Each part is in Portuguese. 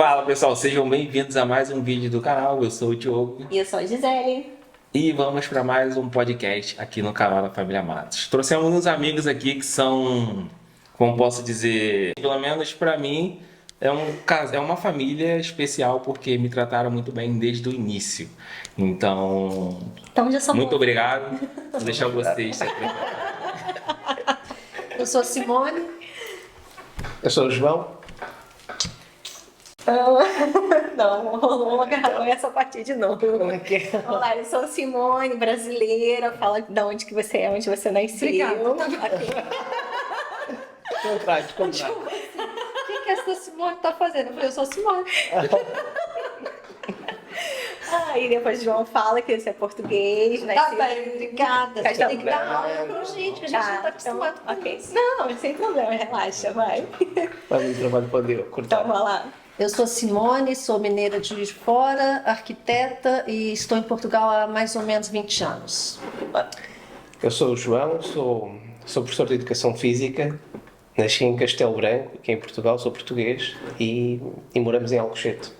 Fala pessoal, sejam bem-vindos a mais um vídeo do canal. Eu sou o Diogo E eu sou a Gisele. e vamos para mais um podcast aqui no canal da Família Matos. Trouxemos uns amigos aqui que são, como posso dizer, pelo menos para mim, é uma família especial porque me trataram muito bem desde o início. Então, Então já somos. muito obrigado. Vou deixar vocês se apresentarem. Eu sou a Simone. Eu sou o João. Não, vamos agarrar essa parte de novo. Como é que é? Olá, eu sou a Simone, brasileira. Fala de onde que você é, onde você nasceu. Obrigada. Contrato. O que essa Simone tá fazendo? Eu falei, eu sou a Simone. E depois o João fala que você é português. Tá bem, obrigada. Tá Você tem que bem. dar aula pra gente, que a gente não tá acostumado com ok. isso. Não, sem problema, relaxa, vai. Faz um trabalho para Deus. Então, vamos lá. Eu sou a Simone, sou mineira de Juiz de Fora, arquiteta e estou em Portugal há mais ou menos 20 anos. Eu sou o João, sou professor de Educação Física. Nasci em Castelo Branco, aqui em Portugal, sou português e moramos em Alcochete.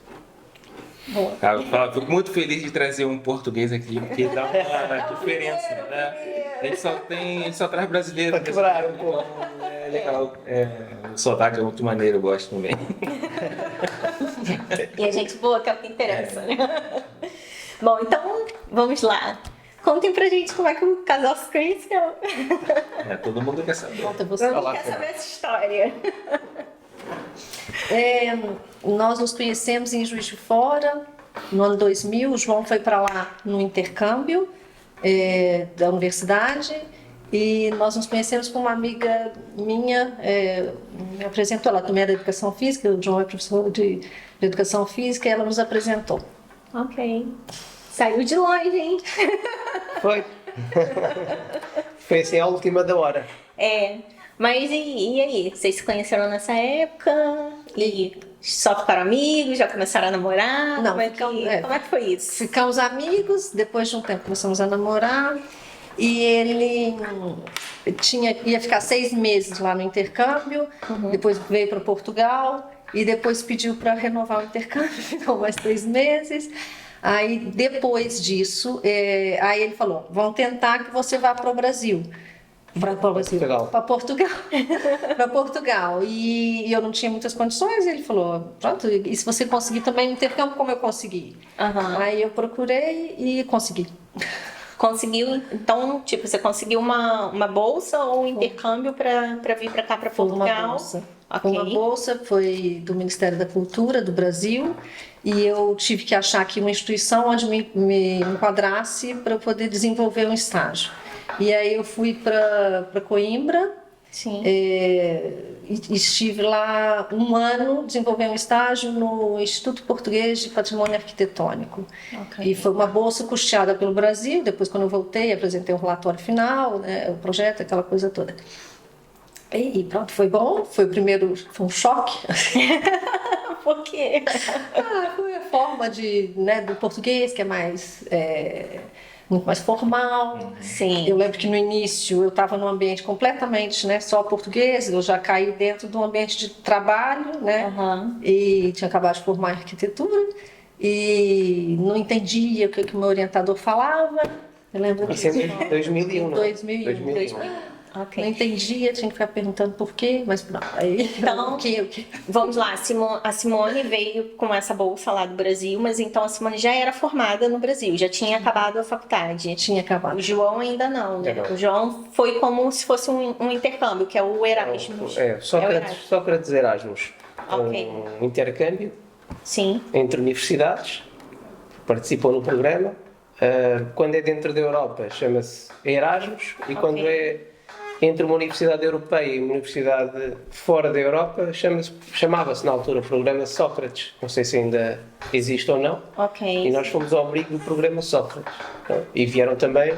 Cara, fico muito feliz de trazer um português aqui, porque dá uma diferença, né? A gente só traz brasileiro. Para quebrar um pouco. O sotaque é muito maneiro, eu gosto também. E a gente boa, que é o que interessa, né? Bom, então, vamos lá. Contem pra gente como é que o casal se conheceu. Todo mundo quer saber. Conta você. Todo mundo quer saber essa história. Nós nos conhecemos em Juiz de Fora, no ano 2000. O João foi para lá no intercâmbio da universidade e nós nos conhecemos com uma amiga minha, me apresentou. Ela também é da Educação Física, o João é professor de Educação Física, e ela nos apresentou. Ok. Saiu de longe, hein? Foi. Foi assim a última da hora. Mas e aí? Vocês se conheceram nessa época? E só ficaram amigos? Já começaram a namorar? Não, como é que foi isso? Ficamos amigos, depois de um tempo começamos a namorar e ele ia ficar 6 meses lá no intercâmbio, depois veio para Portugal e depois pediu para renovar o intercâmbio, ficou mais 3 meses. Aí depois disso, aí ele falou, vamos tentar que você vá para o Brasil. Para Portugal. Para Portugal. E eu não tinha muitas condições. Ele falou: pronto, e se você conseguir também no intercâmbio, como eu consegui? Aí eu procurei e consegui. Conseguiu, então, tipo, você conseguiu uma bolsa ou um intercâmbio para vir para cá, para Portugal? Uma bolsa. Ok. Uma bolsa foi do Ministério da Cultura do Brasil. E eu tive que achar aqui uma instituição onde me enquadrasse para eu poder desenvolver um estágio. E aí eu fui para Coimbra. Sim. E estive lá 1 ano desenvolvendo um estágio no Instituto Português de Patrimônio Arquitetônico. Ok. E foi uma bolsa custeada pelo Brasil. Depois, quando eu voltei, apresentei o relatório final, né, o projeto, aquela coisa toda. E pronto, foi bom. Foi um choque. Por quê? Foi a forma do português, que é muito mais formal. Sim. Eu lembro que no início eu estava num ambiente completamente, só português. Eu já caí dentro de um ambiente de trabalho, e tinha acabado de formar em arquitetura e não entendia o que o meu orientador falava. Eu lembro Isso é em 2001, não é? 2001. Ok. Não entendia, tinha que ficar perguntando por quê, mas pronto. Aí, Então, o quê? Vamos lá, a Simone veio com essa bolsa lá do Brasil, mas então a Simone já era formada no Brasil, já tinha acabado a faculdade. Tinha acabado. O João ainda não, né? Não. O João foi como se fosse um intercâmbio, que é o Erasmus. Sócrates Erasmus. Ok. Um intercâmbio Sim, entre universidades. Participou no programa. Quando é dentro da Europa, chama-se Erasmus. E quando é entre uma universidade europeia e uma universidade fora da Europa, chamava-se na altura o programa Sócrates. Não sei se ainda existe ou não. ok. E nós fomos ao abrigo do programa Sócrates. E vieram também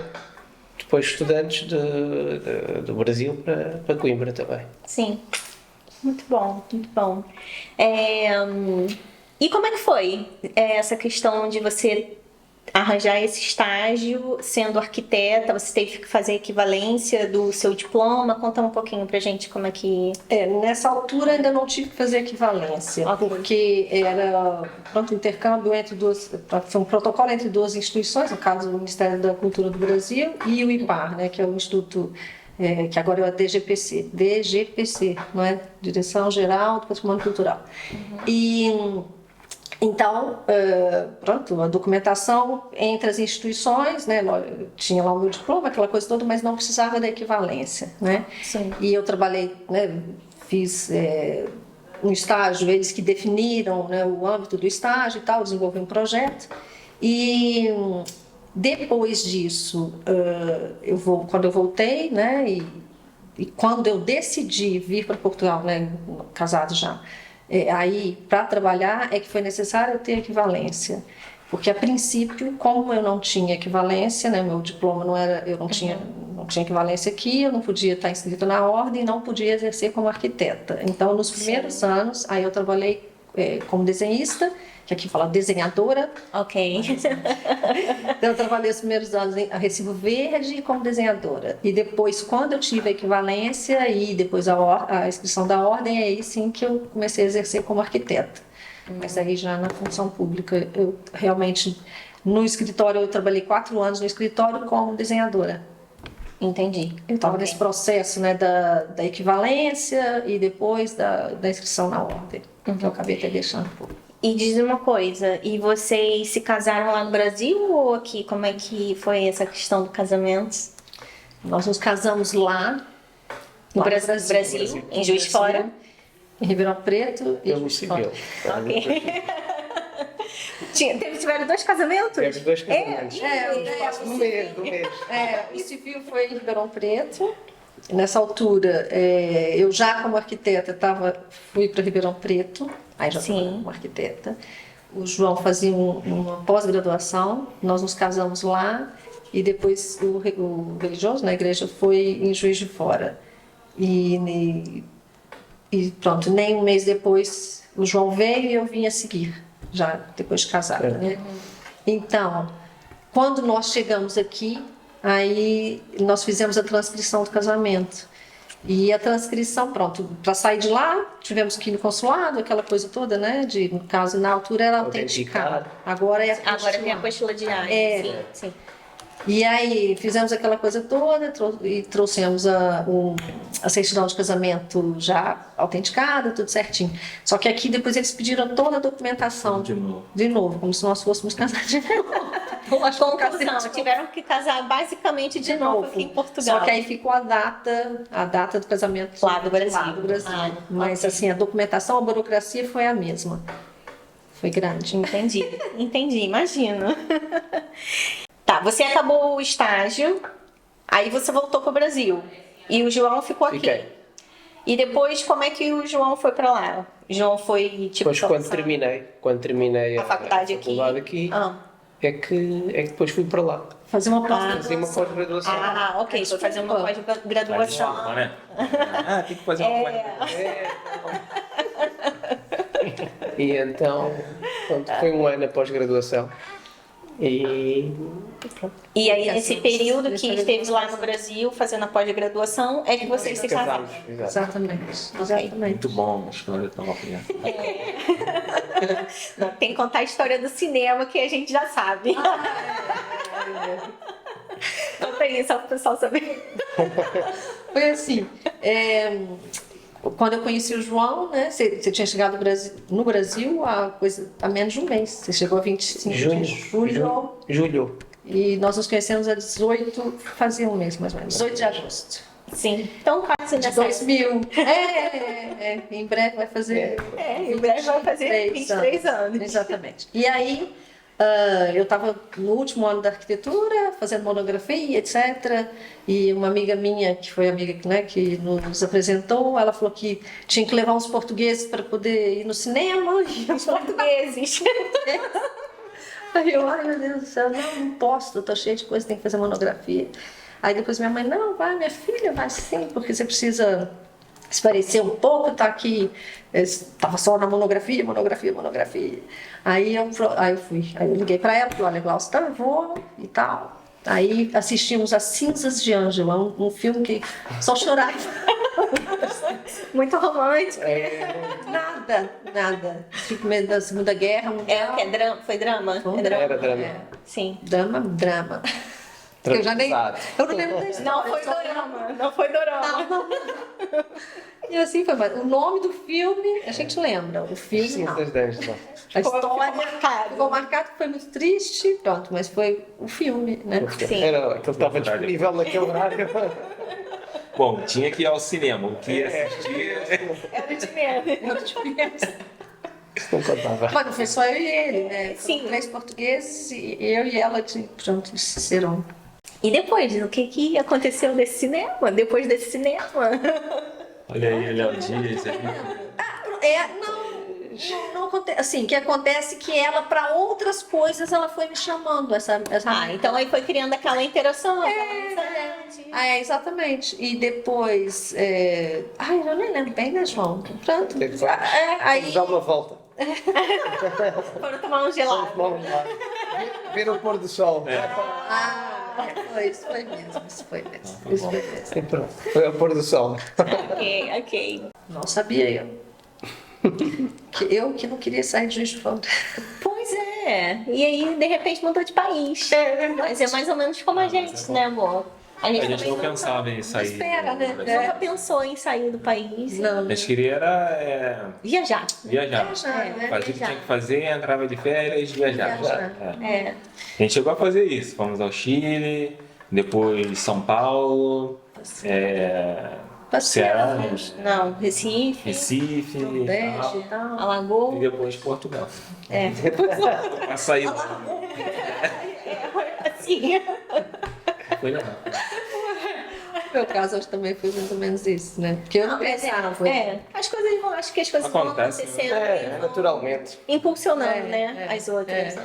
depois estudantes do Brasil para Coimbra também. Sim, muito bom, muito bom. E como é que foi essa questão de você arranjar esse estágio sendo arquiteta, você teve que fazer equivalência do seu diploma. Conta um pouquinho pra gente como é que... Nessa altura ainda não tive que fazer equivalência, Ok. porque era pronto, intercâmbio entre foi um protocolo entre duas instituições, no caso o Ministério da Cultura do Brasil e o IPAR, né, que é o Instituto, que agora é o DGPC, não é? Direção Geral do Patrimônio Cultural. Então, pronto, a documentação entre as instituições, né, tinha lá o meu diploma, aquela coisa toda, mas não precisava da equivalência, né? Sim. E eu trabalhei, né, fiz um estágio, eles que definiram, né, o âmbito do estágio e tal, desenvolvi um projeto. E depois disso, quando eu voltei, né, e quando eu decidi vir para Portugal, né, casado já, aí para trabalhar é que foi necessário eu ter equivalência, porque a princípio, como eu não tinha equivalência, né, meu diploma não era, eu não tinha equivalência aqui, eu não podia estar inscrito na ordem, não podia exercer como arquiteta. Então, nos primeiros anos, aí eu trabalhei como desenhista, que aqui fala desenhadora. Ok. Então, eu trabalhei os primeiros anos a Recibo Verde como desenhadora. E depois, quando eu tive a equivalência e depois a inscrição da ordem, é aí sim que eu comecei a exercer como arquiteta. Mas aí já na função pública, eu realmente, no escritório, eu trabalhei 4 anos no escritório como desenhadora. Entendi. Eu estava nesse processo, né, da equivalência e depois da inscrição na ordem, que eu acabei até deixando um pouco. E diz uma coisa, e vocês se casaram lá no Brasil ou aqui? Como é que foi essa questão do casamento? Nós nos casamos lá No no Brasil, em Juiz de Fora? Em Ribeirão Preto e Pelo Juiz de Fora. civil. Ok. Tiveram 2 casamentos? Teve 2 casamentos. Do mês. O civil foi em Ribeirão Preto. Nessa altura, eu já como arquiteta fui para Ribeirão Preto, aí já Sim. trabalhava como arquiteta. O João fazia uma pós-graduação, nós nos casamos lá e depois o religioso na igreja foi em Juiz de Fora. E pronto, nem um mês depois o João veio e eu vim a seguir, já depois de casada, né? Então, quando nós chegamos aqui, aí nós fizemos a transcrição do casamento. E a transcrição, pronto, para sair de lá, tivemos que ir no consulado, aquela coisa toda, né? No caso, na altura era autenticado. Agora é Agora tem a apostila diária. Sim. E aí fizemos aquela coisa toda e trouxemos a certidão de casamento já autenticada, tudo certinho. Só que aqui depois eles pediram toda a documentação de novo, como se nós fôssemos casar de novo. Conclusão, tiveram que casar basicamente de novo aqui em Portugal. Só que aí ficou a data do casamento Lá do Brasil. Mas assim, a documentação, a burocracia foi a mesma. Foi grande. Entendi, imagino. Tá, você acabou o estágio, aí você voltou para o Brasil e o João ficou aqui. Fiquei. E depois, como é que o João foi para lá? O João foi tipo. Depois, quando terminei a faculdade aqui, é que depois fui para lá. Fazer uma Fazer uma pós-graduação. Ok, foi fazer uma pós-graduação. Né? Tem que fazer uma E então, pronto, foi um ano após graduação. E aí, nesse período que esteve lá no Brasil, fazendo a pós-graduação, é que vocês se casaram. Exatamente. Muito bom a história da uma criança. Não, tem que contar a história do cinema que a gente já sabe. Conta aí, só para o pessoal saber. Foi assim, quando eu conheci o João, né? Você tinha chegado no Brasil há menos de um mês. Você chegou a 25 de julho. E nós nos conhecemos a 18, fazia um mês mais ou menos, 18 de agosto. Sim, então quase De nessa 2000. Em breve vai fazer. em breve vai fazer 23 anos. Exatamente. E aí, eu estava no último ano da arquitetura, fazendo monografia, etc. E uma amiga minha, que foi a amiga, né, que nos apresentou, ela falou que tinha que levar uns portugueses para poder ir no cinema. E Os portugueses. Aí eu, ai meu Deus do céu, não posso, eu tô cheia de coisa, tem que fazer monografia. Aí depois minha mãe, não, vai, minha filha, vai sim, porque você precisa se parecer um pouco, tá aqui. Estava só na monografia. Aí eu fui. Aí eu liguei para ela, falei, olha, Glaucia, tá, eu vou e tal. Aí assistimos As Cinzas de Ângela, um filme que só chorava. Muito romântico. Nada. Tipo, medo da Segunda Guerra Mundial. É o que? Foi drama? Foi É drama? Era drama. Sim. Drama. Eu já nem. Eu não lembro da história. Não foi dorama. Não foi dorama. E assim foi, mas o nome do filme, a gente lembra. O filme, Sim, não. das danças. A história Ficou marcado. ficou marcado, foi muito triste, pronto, mas foi o filme, né? Sim. Era aquele que estava disponível naquele horário. Bom, tinha que ir ao cinema. O que ia assistir. Era de medo. Eu te penso. Isso não contava. Mas não foi só eu e ele, né? Sim. Foram 3 portugueses e eu e ela, pronto, serão. E depois, o que aconteceu desse cinema? Depois desse cinema? Olha aí, Léo Dias. Não acontece. Assim, o que acontece é que ela, para outras coisas, ela foi me chamando. Essa Então aí foi criando aquela interação. exatamente. E depois. eu nem lembro bem, né, João? Pronto. Vamos Aí. dar uma volta. Foram tomar um gelado. Vamos lá. Ver o pôr do sol. Isso foi mesmo. E pronto. Foi o pôr do sol. Ok. Não sabia eu. Eu que não queria sair de Juiz de Fora. Pois é. E aí, de repente, mudou de país. Mas é mais ou menos como a gente, né, amor? A gente também não pensava em sair. espera, né? nunca pensou em sair do país. Não. A gente queria era Viajar. viajar. né? Fazia o que tinha que fazer, entrava de férias, viajava. Viajar. É. A gente chegou a fazer isso. Fomos ao Chile, depois São Paulo, Ceará, Não, Recife, Recife, Nordeste e tal. e Alagoas. depois Portugal. É. A saída Assim. foi legal. No meu caso, acho que também foi mais ou menos isso, né? Porque eu não pensava. As coisas vão, acho que as coisas vão Acontece, acontecendo, Naturalmente. impulsionando, né, as outras.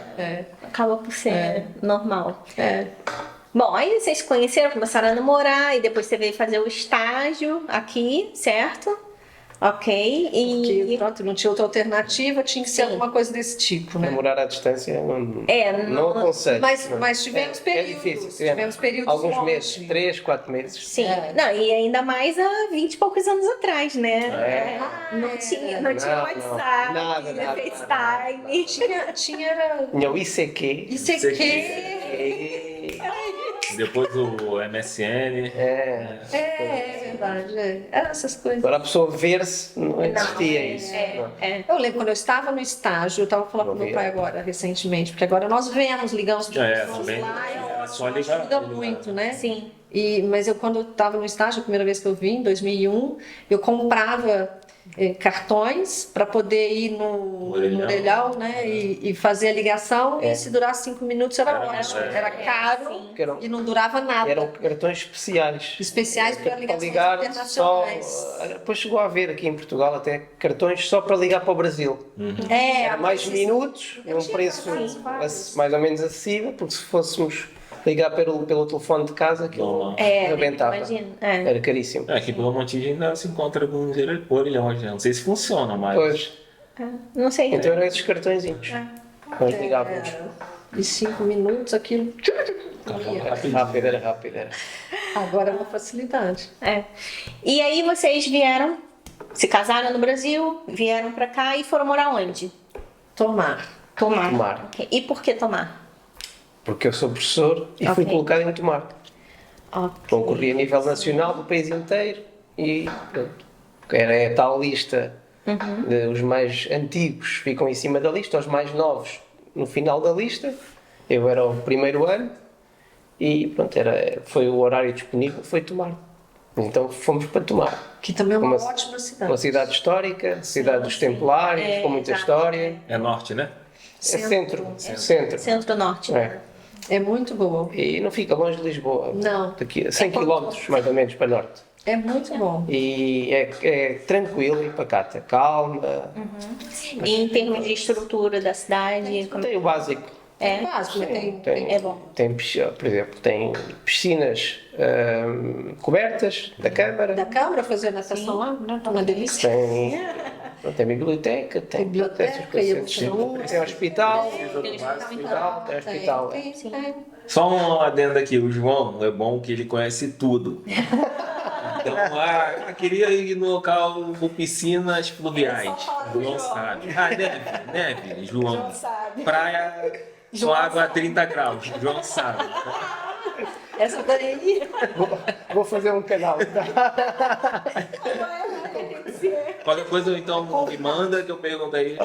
Acaba por ser normal. Bom, aí vocês se conheceram, começaram a namorar e depois você veio fazer o estágio aqui, certo? Ok. Porque, pronto, não tinha outra alternativa, tinha que ser alguma coisa desse tipo, né? Namorar à distância não aconselho. Mas tivemos períodos. É difícil. Tivemos períodos Alguns longos. meses, 3, 4 meses. Sim. Não, e ainda mais há 20 e poucos anos atrás, né? Não tinha Não, WhatsApp, nada. FaceTime. Tinha Tinha o ICQ. isso aqui. Depois o MSN. É verdade. Eram essas coisas. Agora a pessoa ver-se, não existia isso. Não. Eu lembro quando eu estava no estágio, eu estava falando com meu pai agora, recentemente, porque agora nós ligamos para pessoas também. lá, Era só ligar. ajuda muito, né? Sim. Mas quando eu estava no estágio, a primeira vez que eu vim, em 2001, eu comprava cartões para poder ir no orelhão, né? E fazer a ligação, e se durasse 5 minutos era ótimo. Era caro e não durava nada. Eram cartões especiais. Especiais para Para ligações ligar só. internacionais. Depois chegou a haver aqui em Portugal até cartões só para ligar para o Brasil. Era mais minutos, num preço mais ou menos acessível, porque se fôssemos ligar pelo telefone de casa, aquilo arrebentava. Imagino. Era caríssimo. Aqui pelo Montijo ainda se encontra alguns orelhões, né? Não sei se funciona, mas. Pois. Não sei. Então eram esses cartõezinhos. Nós ligávamos. E 5 minutos, aquilo. Era rápido. Agora é uma facilidade. E aí vocês vieram, se casaram no Brasil, vieram pra cá e foram morar onde? Tomar. Tomar. Ok. E por que Tomar? Porque eu sou professor e fui colocado em Tomar. Concorri a nível nacional do país inteiro e pronto. Era a tal lista. Os mais antigos ficam em cima da lista, os mais novos no final da lista. Eu era o primeiro ano e pronto, foi o horário disponível, foi Tomar. Então fomos para Tomar. Que também é uma ótima cidade. Uma cidade histórica, cidade dos Templários, com muita história. É norte, né? É centro. Centro-Norte. É muito boa. E não fica longe de Lisboa. Não. Daqui a 100 km mais ou menos para norte. É muito bom. E é tranquilo e pacata, calma. E em termos de estrutura da cidade, como... Tem o básico. É. básico, mas É bom. Tem, por exemplo, tem piscinas cobertas da Câmara, da Câmara fazer natação lá, né? Tá uma delícia. tem biblioteca, tem Biblioteca, essas coisas, e eu- tem hospital, tem hospital. Tem. Só um adendo aqui, o João é bom que ele conhece tudo. Então, eu queria ir no local com piscinas fluviais. João sabe. Neve, João. Praia com água a 30 graus. João sabe. Essa daí. Vou fazer um canal. Qualquer coisa, então, me manda que eu pergunto aí.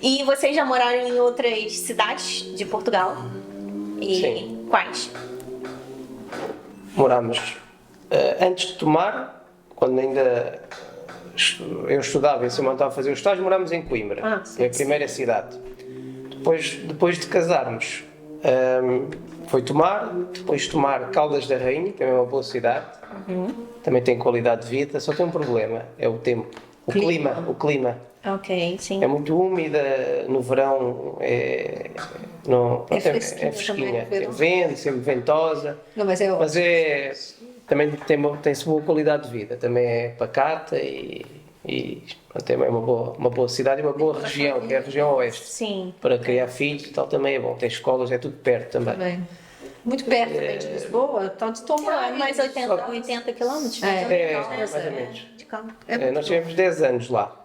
E vocês já moraram em outras cidades de Portugal? E Sim. quais? Morámos antes de Tomar, quando ainda eu estudava e Simão estava a fazer o estágio, morámos em Coimbra, que é a primeira cidade. Depois de casarmos, foi Tomar, depois de Tomar Caldas da Rainha, também é uma boa cidade, também tem qualidade de vida, só tem um problema, é o tempo, o clima. Ok, sim. É muito úmida, no verão é também fresquinha, no verão. tem vento, sempre ventosa, Não, mas é mas também tem-se boa qualidade de vida, também é pacata e também é uma boa cidade e uma boa região, que é a região oeste. Sim. Para criar filhos e tal também é bom, tem escolas, é tudo perto também. também. Muito perto também de Lisboa, então de Tomar. Mais 80 quilômetros? Mais ou menos. De carro. Nós tivemos 10 anos lá,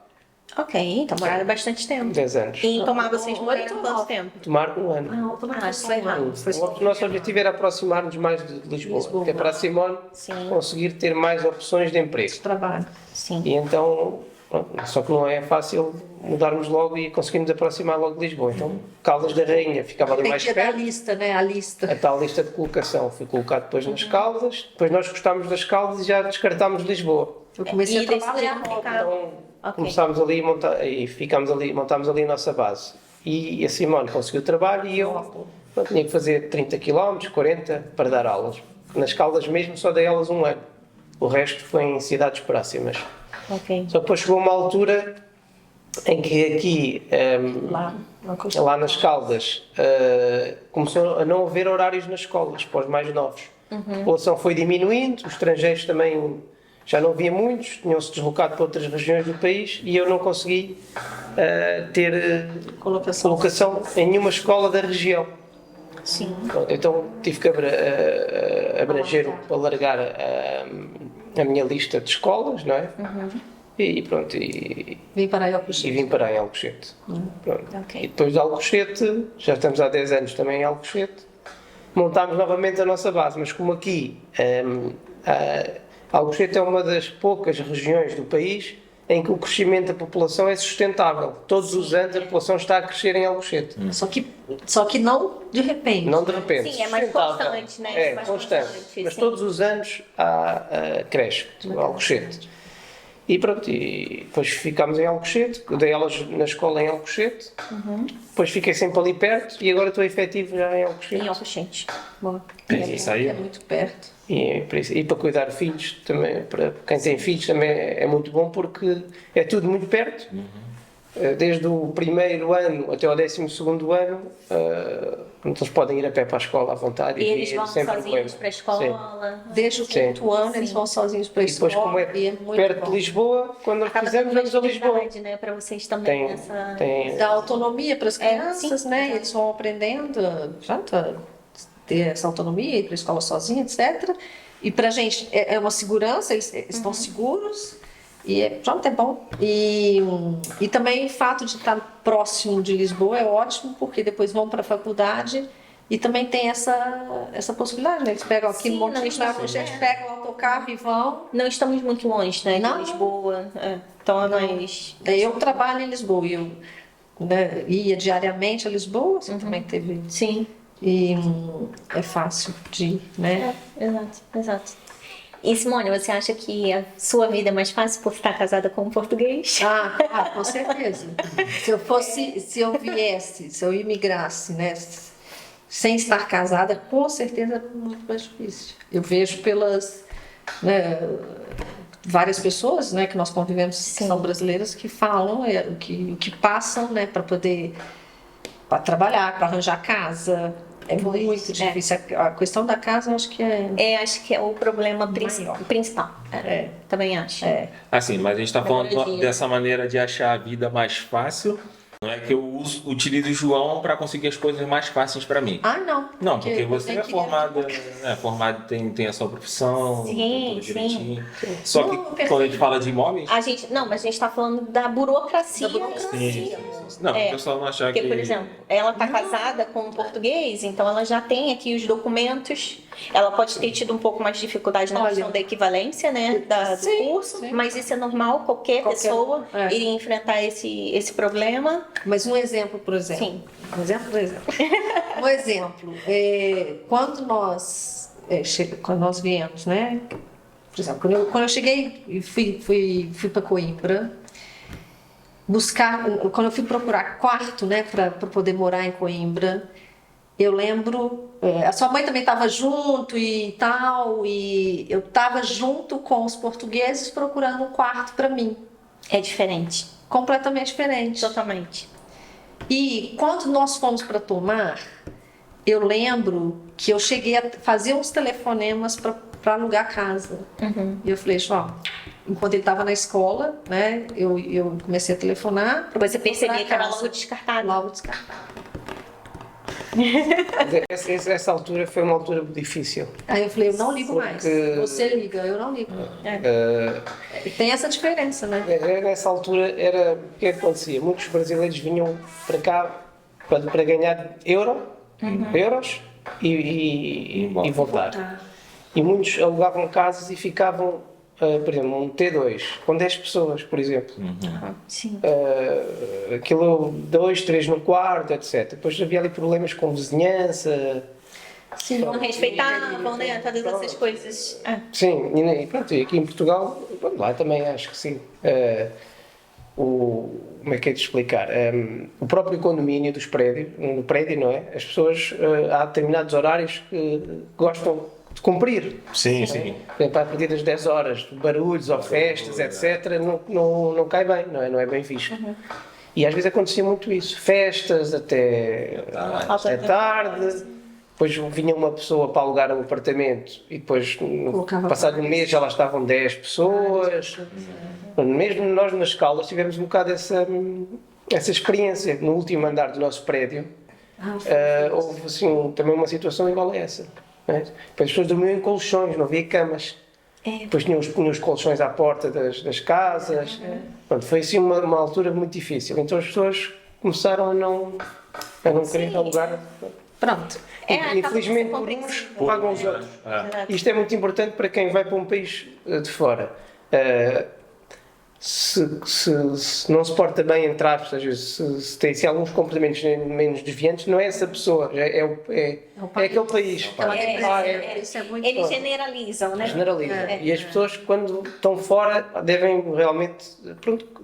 Ok, então moraram bastante tempo. 10 anos. E em Tomar vocês moraram quanto tempo? Tomar um ano. Foi rápido. O nosso objetivo era aproximar-nos mais de Lisboa, que é para a Simone Sim. conseguir ter mais opções de emprego. Trabalho. Sim. E então, pronto, só que não é fácil mudarmos logo e conseguirmos aproximar logo de Lisboa. Então, Caldas da Rainha ficava ali Tem mais que ter a perto. lista, né? A lista. A tal lista de colocação foi colocado depois nas Caldas, depois nós gostámos das Caldas e já descartámos Lisboa. Eu comecei E a trabalhar decidiram ficar. Então Ok. começámos ali montámos ali a nossa base. E a Simone conseguiu o trabalho e eu tinha que fazer 30 km, 40 para dar aulas. Nas Caldas mesmo só dei aulas um ano. O resto foi em cidades próximas. Ok. Só que depois chegou uma altura em que aqui, lá nas Caldas, começou a não haver horários nas escolas para os mais novos. A população foi diminuindo, os estrangeiros também já não havia muitos, tinham-se deslocado para outras regiões do país e eu não consegui ter colocação em nenhuma escola da região. Sim. Pronto, então tive que alargar a minha lista de escolas, não é? E pronto, Vim para aí ao e vim parar em Alcochete. Pronto. Ok. E depois de Alcochete, já estamos há 10 anos também em Alcochete, montámos novamente a nossa base, mas como aqui Alcochete é uma das poucas regiões do país em que o crescimento da população é sustentável. Todos os anos a população está a crescer em Alcochete. Só que não de repente. Não de repente. Sim, é mais sustentável. constante, né? É, Mais constante. constante, Mas sim. todos os anos cresce Alcochete. E pronto, e depois ficámos em Alcochete, eu dei aulas na escola em Alcochete, depois fiquei sempre ali perto e agora estou efetivo já em Alcochete. Em Alcochete. Boa. Isso aí. É muito perto. E para cuidar de filhos, também, para quem tem filhos também é muito bom porque é tudo muito perto. Desde o primeiro ano até o 12º ano, eles podem ir a pé para a escola à vontade E eles vão sem sozinhos problema. para a escola. Desde o quinto ano eles vão sozinhos para a E depois, escola. como é e muito perto bom. de Lisboa, quando nós Acaba quisermos, dando vamos a Lisboa. flexibilidade, né, para vocês também Tem, nessa. Dá autonomia para as crianças, sim, né? exato. Eles vão aprendendo a ter essa autonomia, ir para a escola sozinha, etc. E para a gente é uma segurança, eles estão seguros. E pronto, é bom. E também o fato de estar próximo de Lisboa é ótimo, porque depois vão para a faculdade e também tem essa possibilidade, né? Eles pegam aqui Sim, no Monte não, Claro, a gente pega o autocarro e vão. Não estamos muito longe, né? Não. De Lisboa. Então é mais. Daí eu trabalho em Lisboa e eu ia diariamente a Lisboa, você também teve. Sim. E é fácil de ir, né? Exato. E Simone, você acha que a sua vida é mais fácil por estar casada com um português? Com certeza. Se eu imigrasse, né, sem estar casada, com certeza é muito mais difícil. Eu vejo várias pessoas, né, que nós convivemos, que são brasileiras, que falam o que passam, né, para poder para trabalhar, para arranjar casa. É muito difícil. A questão da casa, eu acho que acho que é o problema principal. Também acho. Assim, mas a gente está falando dessa maneira de achar a vida mais fácil. Não é que eu utilizo o João para conseguir as coisas mais fáceis para mim. Ah, não. Não, porque você é formado, tem a sua profissão, tudo direitinho. Só que quando a gente fala de imóveis... Mas a gente está falando da burocracia. Sim. Não, o pessoal não achar porque, por exemplo, ela está casada com um português, então ela já tem aqui os documentos. Ela pode ter tido um pouco mais de dificuldade na questão da equivalência, né, do curso, mas isso é normal, qualquer pessoa iria enfrentar esse problema. Mas um exemplo, por exemplo. Sim. Um exemplo. Um exemplo. Quando nós viemos, né? Por exemplo, quando eu cheguei e fui para Coimbra quando eu fui procurar quarto, né, para poder morar em Coimbra, eu lembro, a sua mãe também estava junto e tal, e eu estava junto com os portugueses procurando um quarto para mim. É diferente. Completamente diferente. Totalmente. E quando nós fomos para Tomar, eu lembro que eu cheguei a fazer uns telefonemas para alugar casa. E eu falei, João, enquanto ele estava na escola, né, eu comecei a telefonar. Você percebia que era logo descartado? Logo descartado. Essa altura foi uma altura difícil. Aí eu falei, eu não ligo mais. Você liga, eu não ligo. Tem essa diferença, né? Nessa altura o que acontecia? Muitos brasileiros vinham para cá para ganhar euros e voltar. E muitos alugavam casas e ficavam, por exemplo, um T2 com 10 pessoas, por exemplo. Sim. Aquilo 2, 3 no quarto, etc. Depois havia ali problemas com vizinhança. Sim, não respeitavam, né? Todas essas coisas. Sim, e pronto, e aqui em Portugal, lá também acho que sim. Como é que é de explicar? O próprio condomínio dos prédios, no prédio, não é? As pessoas, há determinados horários que gostam de cumprir. Sim. Por exemplo, a partir das 10 horas, barulhos ou festas, etc., não cai bem, não é bem visto. E às vezes acontecia muito isso, festas até tarde, depois vinha uma pessoa para alugar um apartamento e depois, passado um mês, já lá estavam 10 pessoas. Mesmo nós nas escolas tivemos um bocado essa experiência. No último andar do nosso prédio, houve assim, também uma situação igual a essa. As pessoas dormiam em colchões, não havia camas. Depois tinham os colchões à porta das casas. Pronto, foi assim uma altura muito difícil. Então as pessoas começaram a não querer alugar. Pronto. Infelizmente, por uns pagam os outros. Isto é muito importante para quem vai para um país de fora. Se não se porta bem, entre aspas, às vezes, se tem alguns comportamentos menos desviantes, não é essa pessoa, é aquele país. Eles generalizam, né? Generalizam. E as pessoas, quando estão fora, devem realmente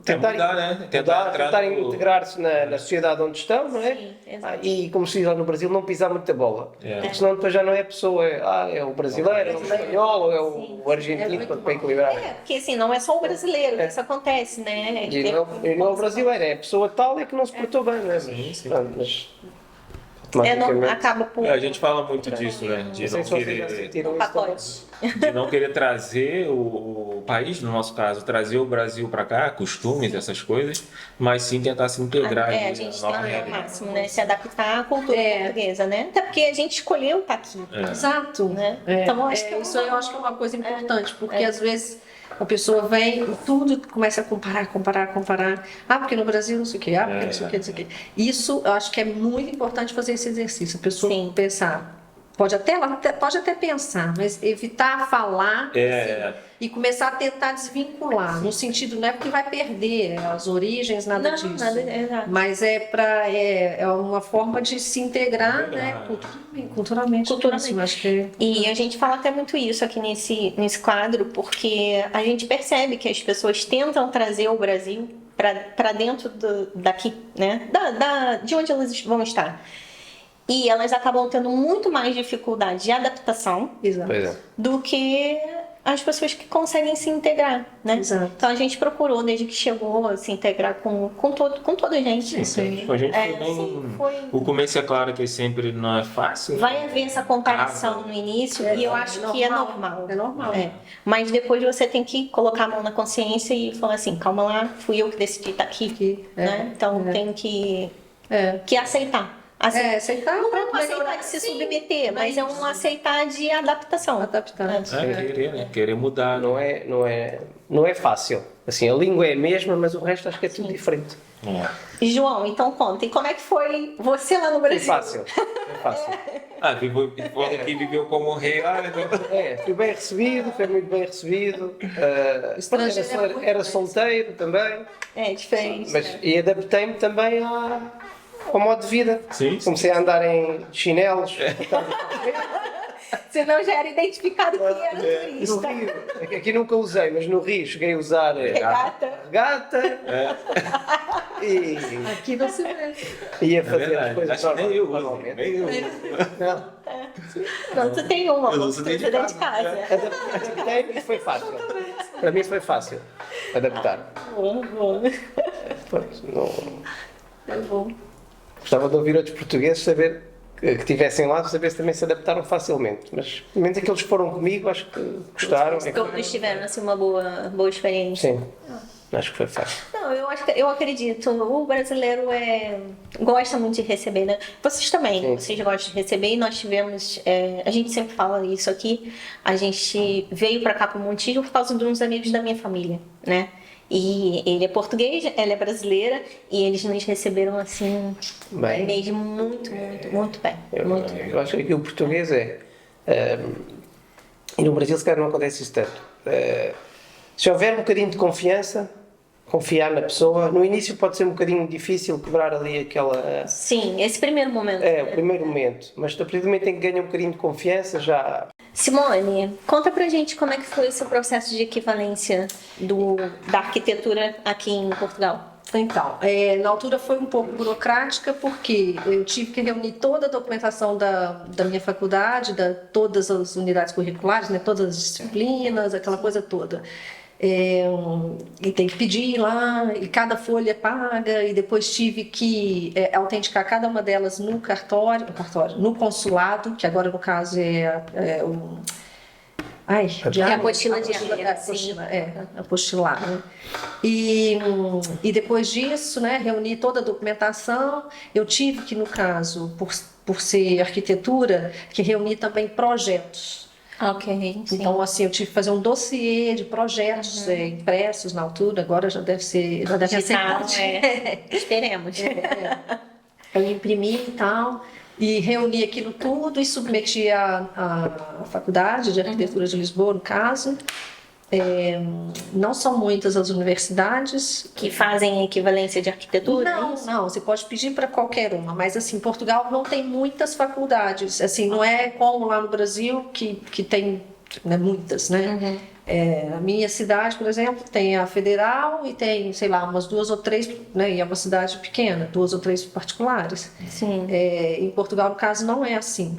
tentar integrar-se na sociedade onde estão, não é? Sim, E, como se diz lá no Brasil, não pisar muita bola. Porque senão depois já não é a pessoa, é o brasileiro, é o espanhol, ou é o argentino, para equilibrar. Porque assim, não é só o brasileiro que isso acontece, né? E não é o brasileiro, é a pessoa tal que não se portou bem, não é? Mas acaba por... A gente fala muito disso, né? De não querer trazer o país, no nosso caso, trazer o Brasil para cá, costumes, essas coisas, mas sim tentar se integrar. A gente tem o máximo, né? Se adaptar à cultura portuguesa, né? Até porque a gente escolheu estar aqui. Exato. Né? Então, isso eu acho que é uma coisa importante, porque às vezes a pessoa vem e tudo começa a comparar. Porque no Brasil não sei o quê, porque não sei o quê, não sei o quê. Isso eu acho que é muito importante fazer esse exercício. A pessoa pensar, pode até pensar, mas evitar falar e começar a tentar desvincular. No sentido, não é porque vai perder as origens, nada disso. Mas é uma forma de se integrar, né, culturalmente. Acho que E a gente fala até muito isso aqui nesse quadro, porque a gente percebe que as pessoas tentam trazer o Brasil para dentro daqui, né, de onde elas vão estar. E elas acabam tendo muito mais dificuldade de adaptação do que as pessoas que conseguem se integrar, né? Exato. Então a gente procurou, desde que chegou, se integrar com toda a gente. Sim, a gente foi bem. sim, foi. O começo é claro que sempre não é fácil. Vai haver essa comparação no início e eu acho que é normal. É normal. Mas depois você tem que colocar a mão na consciência e falar assim, calma lá, fui eu que decidi estar aqui, né? Então tem que aceitar. Aceitar Não é pra um aceitar melhorar, de se sim, submeter, mas é um aceitar de adaptação. adaptar. Querer, né? Querer mudar. Não é fácil. Assim, a língua é a mesma, mas o resto acho que é tudo diferente. E João, então conta, e como é que foi você lá no Foi Brasil? fácil. Foi fácil. Falou que viveu como rei lá, então. Fui bem recebido, foi muito bem recebido. Estrangeiro Era solteiro também. É diferente. E adaptei-me também ao modo de vida. Sim. Comecei a andar em chinelos. Senão já era identificado que era No turista. Rio, aqui nunca usei, mas no Rio cheguei a usar regata e Aqui não se vê. ia fazer as coisas Acho que nem eu uso. normalmente. Nem eu uso. Não, Não, tu tem uma, Eu tu uso usa dentro de casa. adaptei-me e foi fácil. Para mim foi fácil adaptar. Pois, não... É bom. Gostava de ouvir outros portugueses saber que estivessem lá, saber se também se adaptaram facilmente. Mas pelo menos aqueles que foram comigo, acho que gostaram. Todos tiveram assim, uma boa experiência. Sim, acho que foi fácil. Não, eu acredito. O brasileiro gosta muito de receber, né? Vocês também, Sim. vocês gostam de receber e nós tivemos. A gente sempre fala isso aqui. A gente veio pra cá pro Montijo por causa de uns amigos da minha família, né? E ele é português, ela é brasileira e eles nos receberam assim, Bem. mesmo muito bem. Muito bem. Eu acho que aqui o português e no Brasil se calhar não acontece isso tanto. Se houver um bocadinho de confiança, confiar na pessoa, no início pode ser um bocadinho difícil quebrar ali aquela... Sim, esse primeiro momento. o primeiro momento. Mas a partir do momento em que ganha um bocadinho de confiança, já... Simone, conta pra gente como é que foi o seu processo de equivalência da arquitetura aqui em Portugal. Então, na altura foi um pouco burocrática, porque eu tive que reunir toda a documentação da minha faculdade, todas as unidades curriculares, né, todas as disciplinas, aquela coisa toda. E tem que pedir lá, e cada folha é paga, e depois tive que autenticar cada uma delas no no consulado, que agora no caso a apostila diária. Apostilar, né? E depois disso, né, reuni toda a documentação. Eu tive que, no caso, por ser arquitetura, que reunir também projetos. Ok, sim. Então, assim, eu tive que fazer um dossiê de projetos impressos na altura, agora já deve ser Digital, esperemos. Eu imprimi e tal, e reuni aquilo tudo e submeti à Faculdade de Arquitetura de Lisboa, no caso. Não são muitas as universidades Que fazem equivalência de arquitetura? Não, você pode pedir para qualquer uma, mas assim, Portugal não tem muitas faculdades, assim, não é como lá no Brasil que tem, né, muitas, né? A minha cidade, por exemplo, tem a Federal e tem, sei lá, umas 2 ou 3, né? E é uma cidade pequena, 2 ou 3 particulares. Sim. Em Portugal, no caso, não é assim.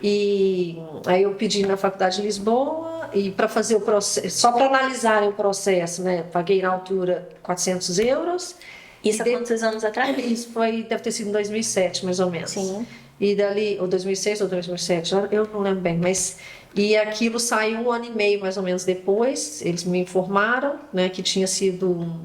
E aí eu pedi na Faculdade de Lisboa e para fazer o processo, só para analisar o processo, né? Paguei na altura 400 euros. Isso há quantos anos atrás? Isso deve ter sido em 2007, mais ou menos. Sim. E dali, ou 2006 ou 2007, eu não lembro bem, mas... E aquilo saiu 1 ano e meio, mais ou menos, depois. Eles me informaram, né, que tinha sido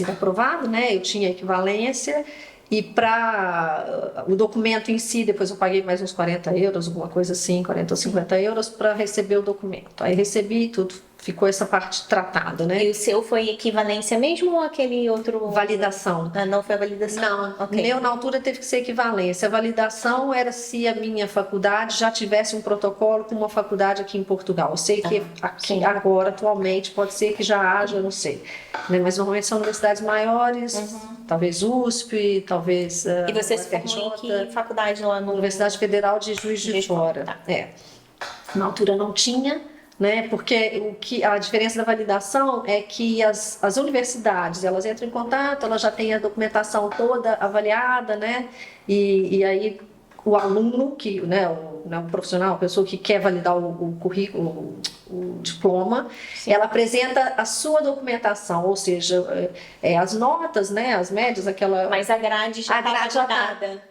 aprovado, né? Eu tinha equivalência. E para o documento em si, depois eu paguei mais uns 40 euros, alguma coisa assim, 40 ou 50 euros, para receber o documento. Aí recebi tudo, ficou essa parte tratada, né? E o seu foi equivalência mesmo ou aquele outro? Validação. Ah, não foi a validação? Não, Ok. meu na altura teve que ser equivalência. A validação era se a minha faculdade já tivesse um protocolo com uma faculdade aqui em Portugal. Eu sei que aqui, agora, atualmente, pode ser que já haja, eu não sei. Né? Mas normalmente são universidades maiores, talvez USP, talvez E você se UFRJ, formou em que faculdade lá no... Universidade Federal de Juiz de Fora. Tá. Na altura não tinha, né? Porque a diferença da validação é que as universidades, elas entram em contato, elas já têm a documentação toda avaliada, né? E aí o aluno, que, né, o profissional, a pessoa que quer validar o currículo, o diploma, ela apresenta a sua documentação, ou seja, as notas, né, as médias, aquela... Mas a grade já está validada.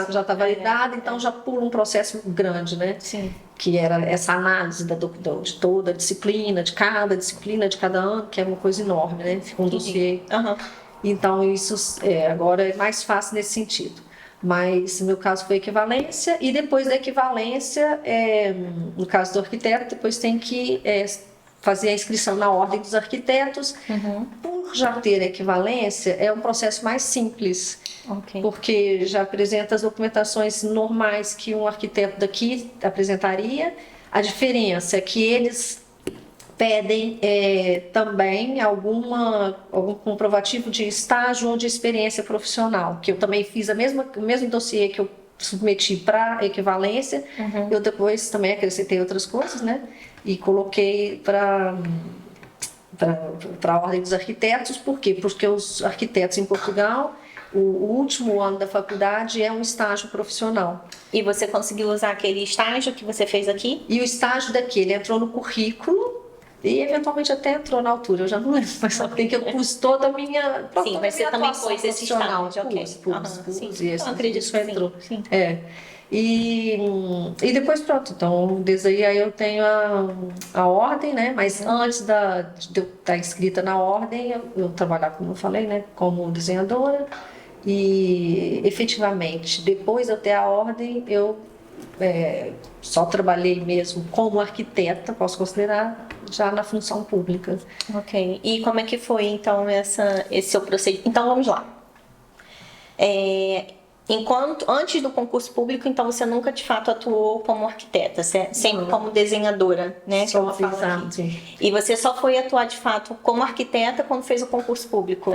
Já está validada, então já pula um processo grande, né? Sim. Que era essa análise de toda a disciplina, de cada ano, que é uma coisa enorme, né? Fica um dossiê. Então, isso agora é mais fácil nesse sentido. Mas, no meu caso, foi equivalência, e depois da equivalência, no caso do arquiteto, depois tem que fazer a inscrição na ordem dos arquitetos. Por já ter equivalência, é um processo mais simples, porque já apresenta as documentações normais que um arquiteto daqui apresentaria. A diferença é que eles pedem também algum comprovativo de estágio ou de experiência profissional, que eu também fiz o mesmo dossiê que eu submeti para equivalência, eu depois também acrescentei outras coisas, né? E coloquei para a ordem dos arquitetos. Por quê? Porque os arquitetos em Portugal, o último ano da faculdade é um estágio profissional. E você conseguiu usar aquele estágio que você fez aqui? E o estágio daqui, ele entrou no currículo e eventualmente até entrou na altura, eu já não lembro, mas só tem que eu pus toda a minha... Sim, mas você também pôs esse estágio, Pus, e esse, acredito isso entrou. Sim. E depois pronto, então desde aí eu tenho a ordem, né? Mas antes de eu estar inscrita na ordem, eu trabalhava, como eu falei, né? Como desenhadora, e efetivamente, depois de eu ter a ordem, eu só trabalhei mesmo como arquiteta, posso considerar, já na função pública. Ok. E como é que foi, então, esse seu procedimento? Então, vamos lá. Antes do concurso público, então, você nunca, de fato, atuou como arquiteta, sempre como desenhadora, né? Só exato. E você só foi atuar, de fato, como arquiteta quando fez o concurso público.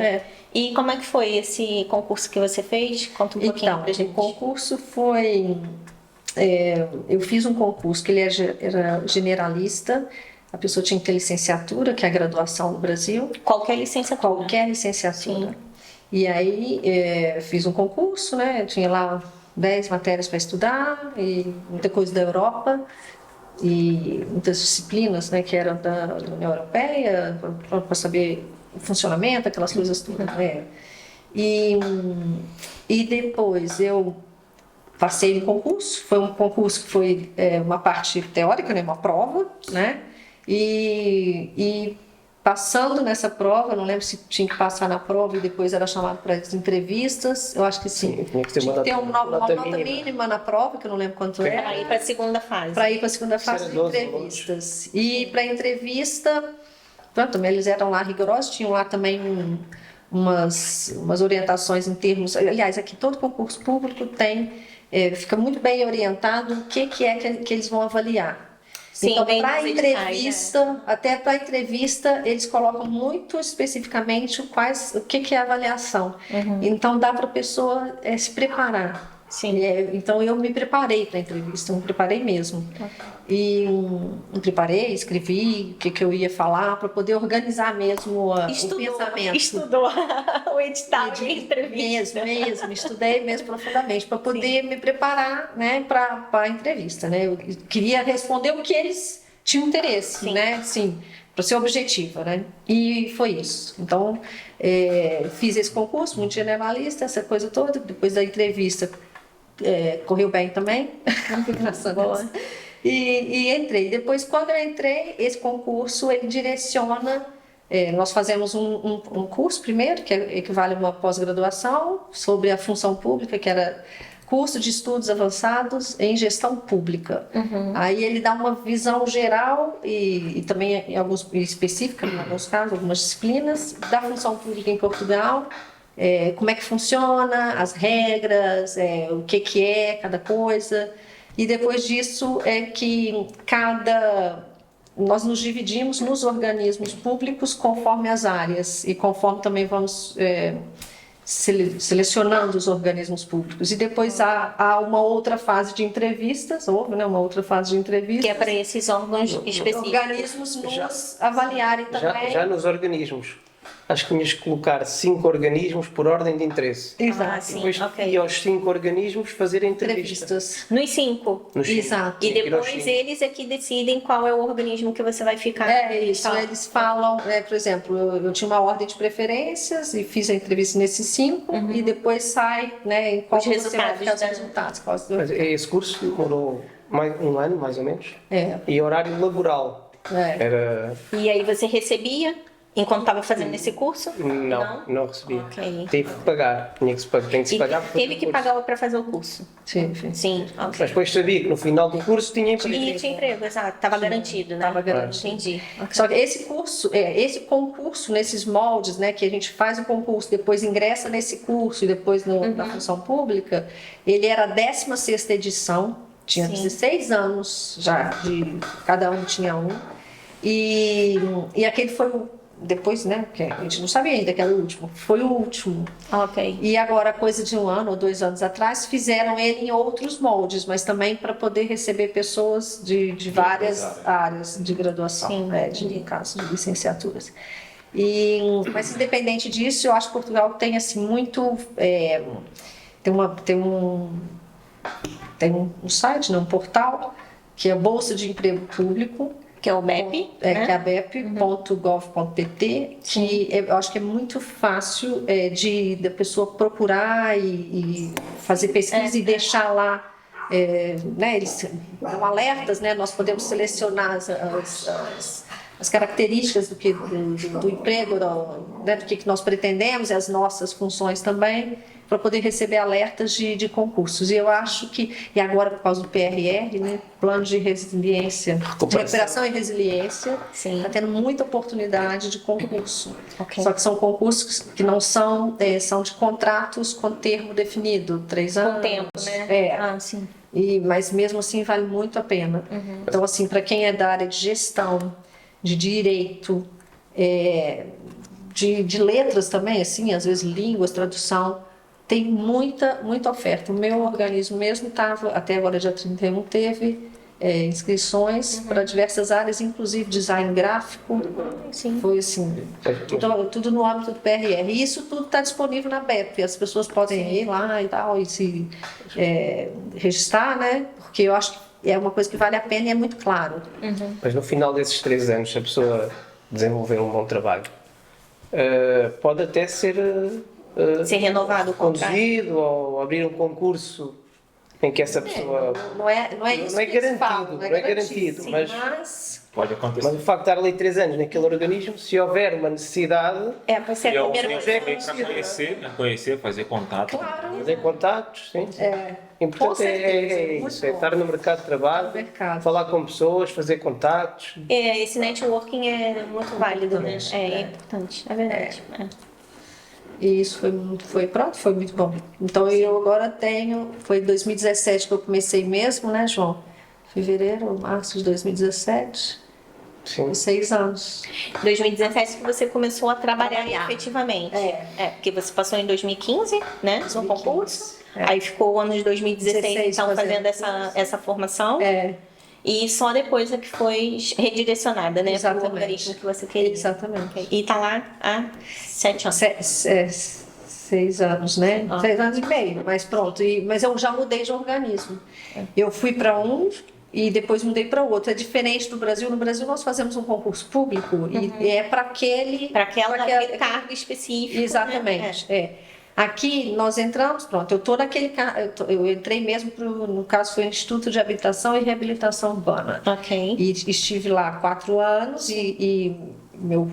E como é que foi esse concurso que você fez? Conta um pouquinho pra gente. O concurso foi... eu fiz um concurso que ele era generalista. A pessoa tinha que ter licenciatura, que é a graduação no Brasil. Qualquer licenciatura? Qualquer licenciatura. Sim. E aí fiz um concurso, né? Eu tinha lá 10 matérias para estudar, e muita coisa da Europa, e muitas disciplinas, né, que eram da União Europeia, para saber o funcionamento, aquelas coisas todas. E depois eu passei no concurso. Foi um concurso que foi uma parte teórica, né, uma prova, né? E passando nessa prova, não lembro se tinha que passar na prova e depois era chamado para as entrevistas. Eu acho que sim. Tinha que ter uma nota mínima na prova, que eu não lembro quanto era. Para ir para a segunda fase. Para ir para a segunda fase de entrevistas. E para a entrevista, pronto, também eles eram lá rigorosos, tinham lá também umas orientações em termos... Aliás, aqui todo concurso público fica muito bem orientado o que eles vão avaliar. Sim, então, para a entrevista, até para a entrevista, eles colocam muito especificamente o que é a avaliação. Então, dá para a pessoa se preparar. Sim. Então, eu me preparei para a entrevista, eu me preparei mesmo. E me preparei, escrevi o que eu ia falar, para poder organizar mesmo o pensamento. Estudou o edital de entrevista. Mesmo, estudei mesmo profundamente, para poder me preparar, né, para a entrevista. Né? Eu queria responder o que eles tinham interesse, né? Sim, para ser objetiva, né? E foi isso. Então, fiz esse concurso, muito generalista, essa coisa toda. Depois da entrevista, correu bem também, graças a Deus. E entrei. Depois, quando eu entrei, esse concurso, ele direciona... nós fazemos um curso primeiro, que equivale a uma pós-graduação, sobre a função pública, que era curso de estudos avançados em gestão pública. Aí ele dá uma visão geral e também específica, em alguns casos, algumas disciplinas, da função pública em Portugal, como é que funciona, as regras, o que é cada coisa. E depois disso nós nos dividimos nos organismos públicos conforme as áreas e conforme também vamos selecionando os organismos públicos. E depois há uma outra fase de entrevistas, uma outra fase de entrevistas. Que é para esses órgãos específicos. Organismos nos avaliarem também. Já nos organismos. acho que tinhas que colocar 5 organismos por ordem de interesse. Ah, E sim, depois ok. e aos 5 organismos fazer entrevista. Entrevistas. Nos 5. Nos cinco. Exato. E Sim, ir aos depois cinco. eles aqui decidem qual é o organismo que você vai ficar. É isso, Tá. eles falam, por exemplo, eu tinha uma ordem de preferências e fiz a entrevista nesses 5 e depois sai, né, em qual Os você vai resultados ficar os da- resultados. Mas esse curso demorou um ano, mais ou menos. É. E horário laboral. É. Era... E aí você recebia enquanto estava fazendo esse curso? Não recebia. Ok. Tive que pagar. Tem que se E pagar para fazer teve o que curso. pagar para fazer o curso? Sim. Sim, ok. Mas depois sabia que no final do curso tinha emprego. E tinha emprego, exato. Estava garantido, né? Tava garantido. Entendi. Só que esse curso, esse concurso nesses moldes, né, que a gente faz o concurso, depois ingressa nesse curso e depois na função pública, ele era a 16ª edição, tinha Sim. 16 anos já, cada ano tinha um, e aquele foi depois, né, que a gente não sabia ainda que era o último, foi o último. Ok. E agora, coisa de 1 ano ou 2 anos atrás, fizeram ele em outros moldes, mas também para poder receber pessoas de várias áreas de graduação, Sim, de caso de licenciaturas. Mas independente disso, eu acho que Portugal tem assim muito, tem um site, né, um portal que é a Bolsa de Emprego Público. Que é o BEP, Que né? é a bep.gov.pt, que eu acho que é muito fácil da pessoa procurar e fazer pesquisa e deixar lá, né, eles dão alertas, né, nós podemos selecionar as características do emprego, né, do que nós pretendemos e as nossas funções também, para poder receber alertas de concursos. E eu acho que, e agora por causa do PRR, né, Plano de Resiliência, de Recuperação e Resiliência, Sim. está tendo muita oportunidade de concurso. Ok. Só que são concursos que não são, são de contratos com termo definido, 3 anos. Com tempo, né? Ah, sim. Mas mesmo assim vale muito a pena. Então, assim, para quem é da área de gestão, de direito, de letras também, assim, às vezes línguas, tradução, tem muita oferta. O meu organismo mesmo estava, até agora dia 31, teve inscrições para diversas áreas, inclusive design gráfico. Sim. Foi assim, tudo no âmbito do PRR. E isso tudo está disponível na BEP. As pessoas podem ir lá e tal, e se registrar, né? Porque eu acho que é uma coisa que vale a pena e é muito claro. Mas no final desses 3 anos, se a pessoa desenvolver um bom trabalho, pode até ser Ser renovado o contrato. conduzido ou abrir um concurso em que essa pessoa... Não é isso Não é que eles falam, garantido, não é garantido, sim, mas Pode acontecer. o facto de estar ali 3 anos naquele organismo, se houver uma necessidade, Vai ser a primeira para conhecer, fazer contato. fazer contactos, sim. Importante é muito isso, é bom. estar no mercado de trabalho, No mercado. falar com pessoas, fazer contactos. Esse networking é muito válido, né? É importante, é verdade. E isso foi muito bom. Então eu agora foi em 2017 que eu comecei mesmo, né, João? Fevereiro, março de 2017, Sim. 6 anos. 2017 que você começou a trabalhar efetivamente. Porque você passou em 2015, né? No concurso. Aí ficou o ano de 2016, 16 então, fazendo fazendo essa formação. É, E só depois é que foi redirecionada, né? Para o Exatamente. organismo que você queria. exatamente. E tá lá há 7 anos. 6 anos, né? 6 anos e meio, mas pronto. Mas eu já mudei de organismo. Eu fui para um e depois mudei para o outro. É diferente do Brasil. No Brasil nós fazemos um concurso público e é para aquele... Para aquele cargo específico. Exatamente, Aqui nós entramos, pronto, eu tô naquele eu entrei mesmo no caso foi o Instituto de Habitação e Reabilitação Urbana. Ok. E estive lá 4 anos e meu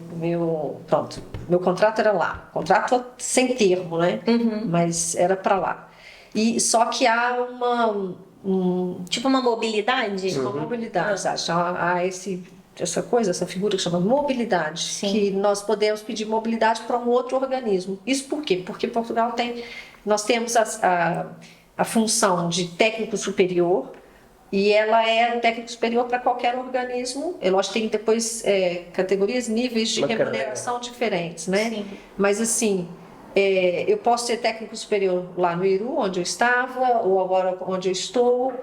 contrato era lá, contrato sem termo, né? Mas era para lá. E só que há Tipo uma mobilidade? uma mobilidade, sabe? Então, há essa figura que chama mobilidade, Sim. que nós podemos pedir mobilidade para um outro organismo. Isso por quê? Porque Portugal nós temos a função de técnico superior e ela é técnico superior para qualquer organismo. Nós tem depois categorias, níveis de Uma remuneração diferentes, né? Sim. Mas assim, eu posso ser técnico superior lá no Iru, onde eu estava, ou agora onde eu estou.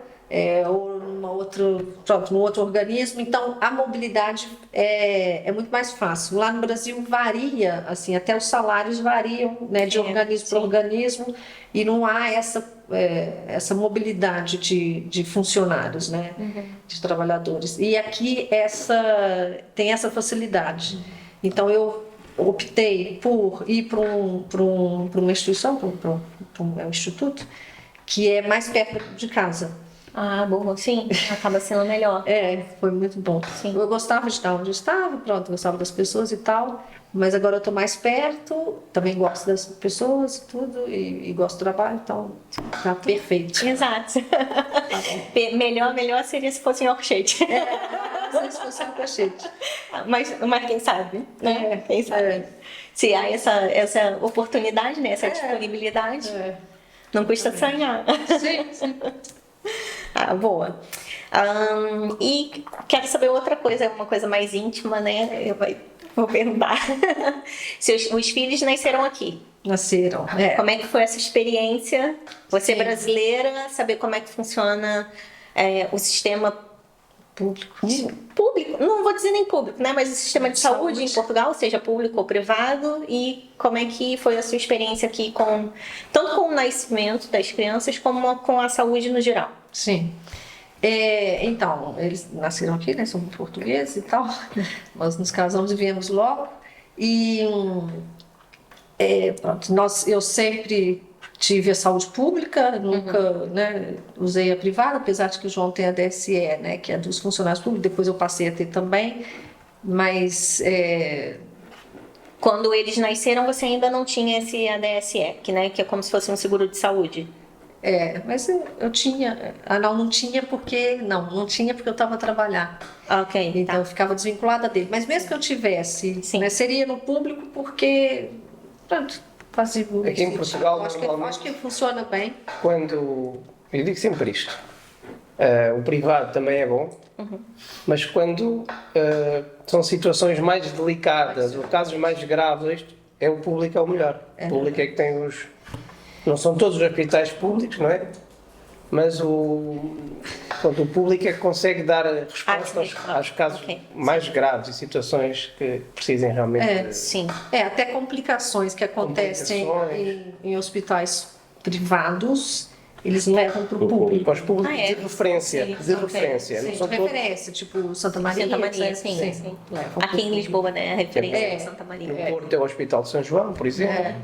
ou num outro organismo. Então, a mobilidade é muito mais fácil. Lá no Brasil varia, assim, até os salários variam, né, de organismo para organismo, e não há essa mobilidade de funcionários, né, de trabalhadores. E aqui tem essa facilidade. Então, eu optei por ir para uma instituição, para um instituto, que é mais perto de casa. Ah, bom, sim, acaba sendo melhor. Foi muito bom. Sim. Eu gostava de estar onde eu estava, pronto, gostava das pessoas e tal, mas agora eu estou mais perto, também gosto das pessoas e tudo, e gosto do trabalho, então tá perfeito. Exato. Melhor seria se fosse em Orchete. Não sei se fosse um cachete. Mas quem sabe, né? Quem sabe. Se há essa oportunidade, né? Essa disponibilidade, não custa sonhar. Sim. Ah, boa. E quero saber outra coisa, uma coisa mais íntima, né? Vou perguntar. Se os filhos nasceram aqui. Nasceram. Como é que foi essa experiência? Você Sim. brasileira, saber como é que funciona o sistema público, não vou dizer nem público, né? Mas o sistema de saúde em Portugal, seja público ou privado, e como é que foi a sua experiência aqui tanto com o nascimento das crianças como com a saúde no geral? Sim. Então, eles nasceram aqui, né? São portugueses e tal. Nós nos casamos e viemos logo. E pronto, eu sempre tive a saúde pública, nunca usei a privada, apesar de que o João tem a DSE, né, que é dos funcionários públicos, depois eu passei a ter também, mas... Quando eles nasceram, você ainda não tinha esse ADSE, que é como se fosse um seguro de saúde. Mas eu tinha... não tinha porque eu estava a trabalhar. Ok, então eu ficava desvinculada dele. Mas mesmo que eu tivesse, né, seria no público porque... Pronto, aqui em Portugal, acho que funciona bem. Eu digo sempre isto, o privado também é bom, mas quando são situações mais delicadas ou casos mais graves, o público é o melhor. O público é que tem não são todos os hospitais públicos, não é? Mas o público é que consegue dar respostas aos casos mais graves e situações que precisem realmente... Sim. Até complicações que acontecem em hospitais privados, eles levam para o público. Para os públicos de referência. Não são referência, tipo Santa Maria. Santa Maria, sim. Aqui em Lisboa, né? A referência é Santa Maria. No Porto é o Hospital de São João, por exemplo.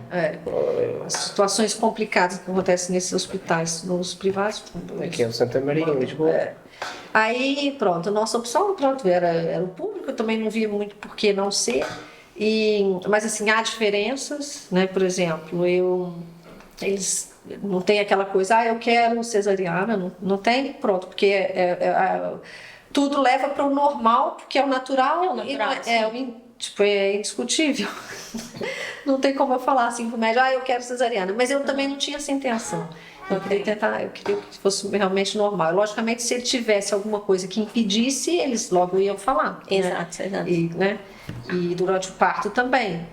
As situações complicadas que acontecem nesses hospitais, nos privados. Aqui é o Santa Maria, em Lisboa. Aí, pronto, a nossa opção era o público, eu também não via muito por que não ser. Mas, assim, há diferenças, né? Por exemplo, eles não tem aquela coisa, eu quero cesariana, não tem, pronto, porque tudo leva para o normal, porque é o natural, é indiscutível. Não tem como eu falar assim pro médico, eu quero cesariana, mas eu também não tinha essa intenção. Eu queria que fosse realmente normal. Logicamente, se ele tivesse alguma coisa que impedisse, eles logo iam falar. Exato. E durante o parto também.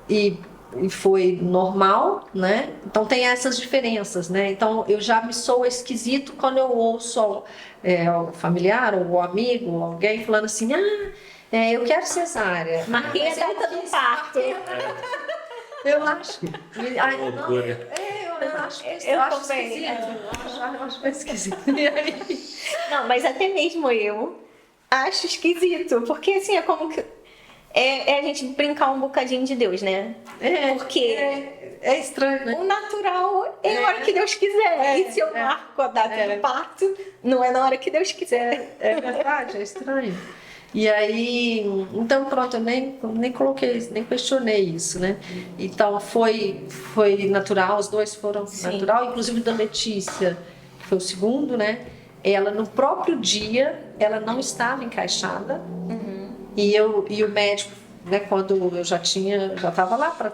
E foi normal, né? Então tem essas diferenças, né? Então eu já me sou esquisito quando eu ouço o familiar ou o amigo, ou alguém falando assim, eu quero cesárea. Marquei a data do parto. Eu acho. Loucura. Eu acho esquisito. Eu acho esquisito. Não, mas até mesmo eu acho esquisito, porque assim é como que a gente brincar um bocadinho de Deus, né? Porque é estranho, né? o natural é a hora que Deus quiser. E se eu marco a data do parto, não é na hora que Deus quiser. É verdade, é estranho. E aí, então pronto, eu nem coloquei, nem questionei isso, né? Então foi natural, os dois foram natural, inclusive da Letícia, que foi o segundo, né? Ela no próprio dia, ela não estava encaixada. E o médico, né, quando eu já estava lá para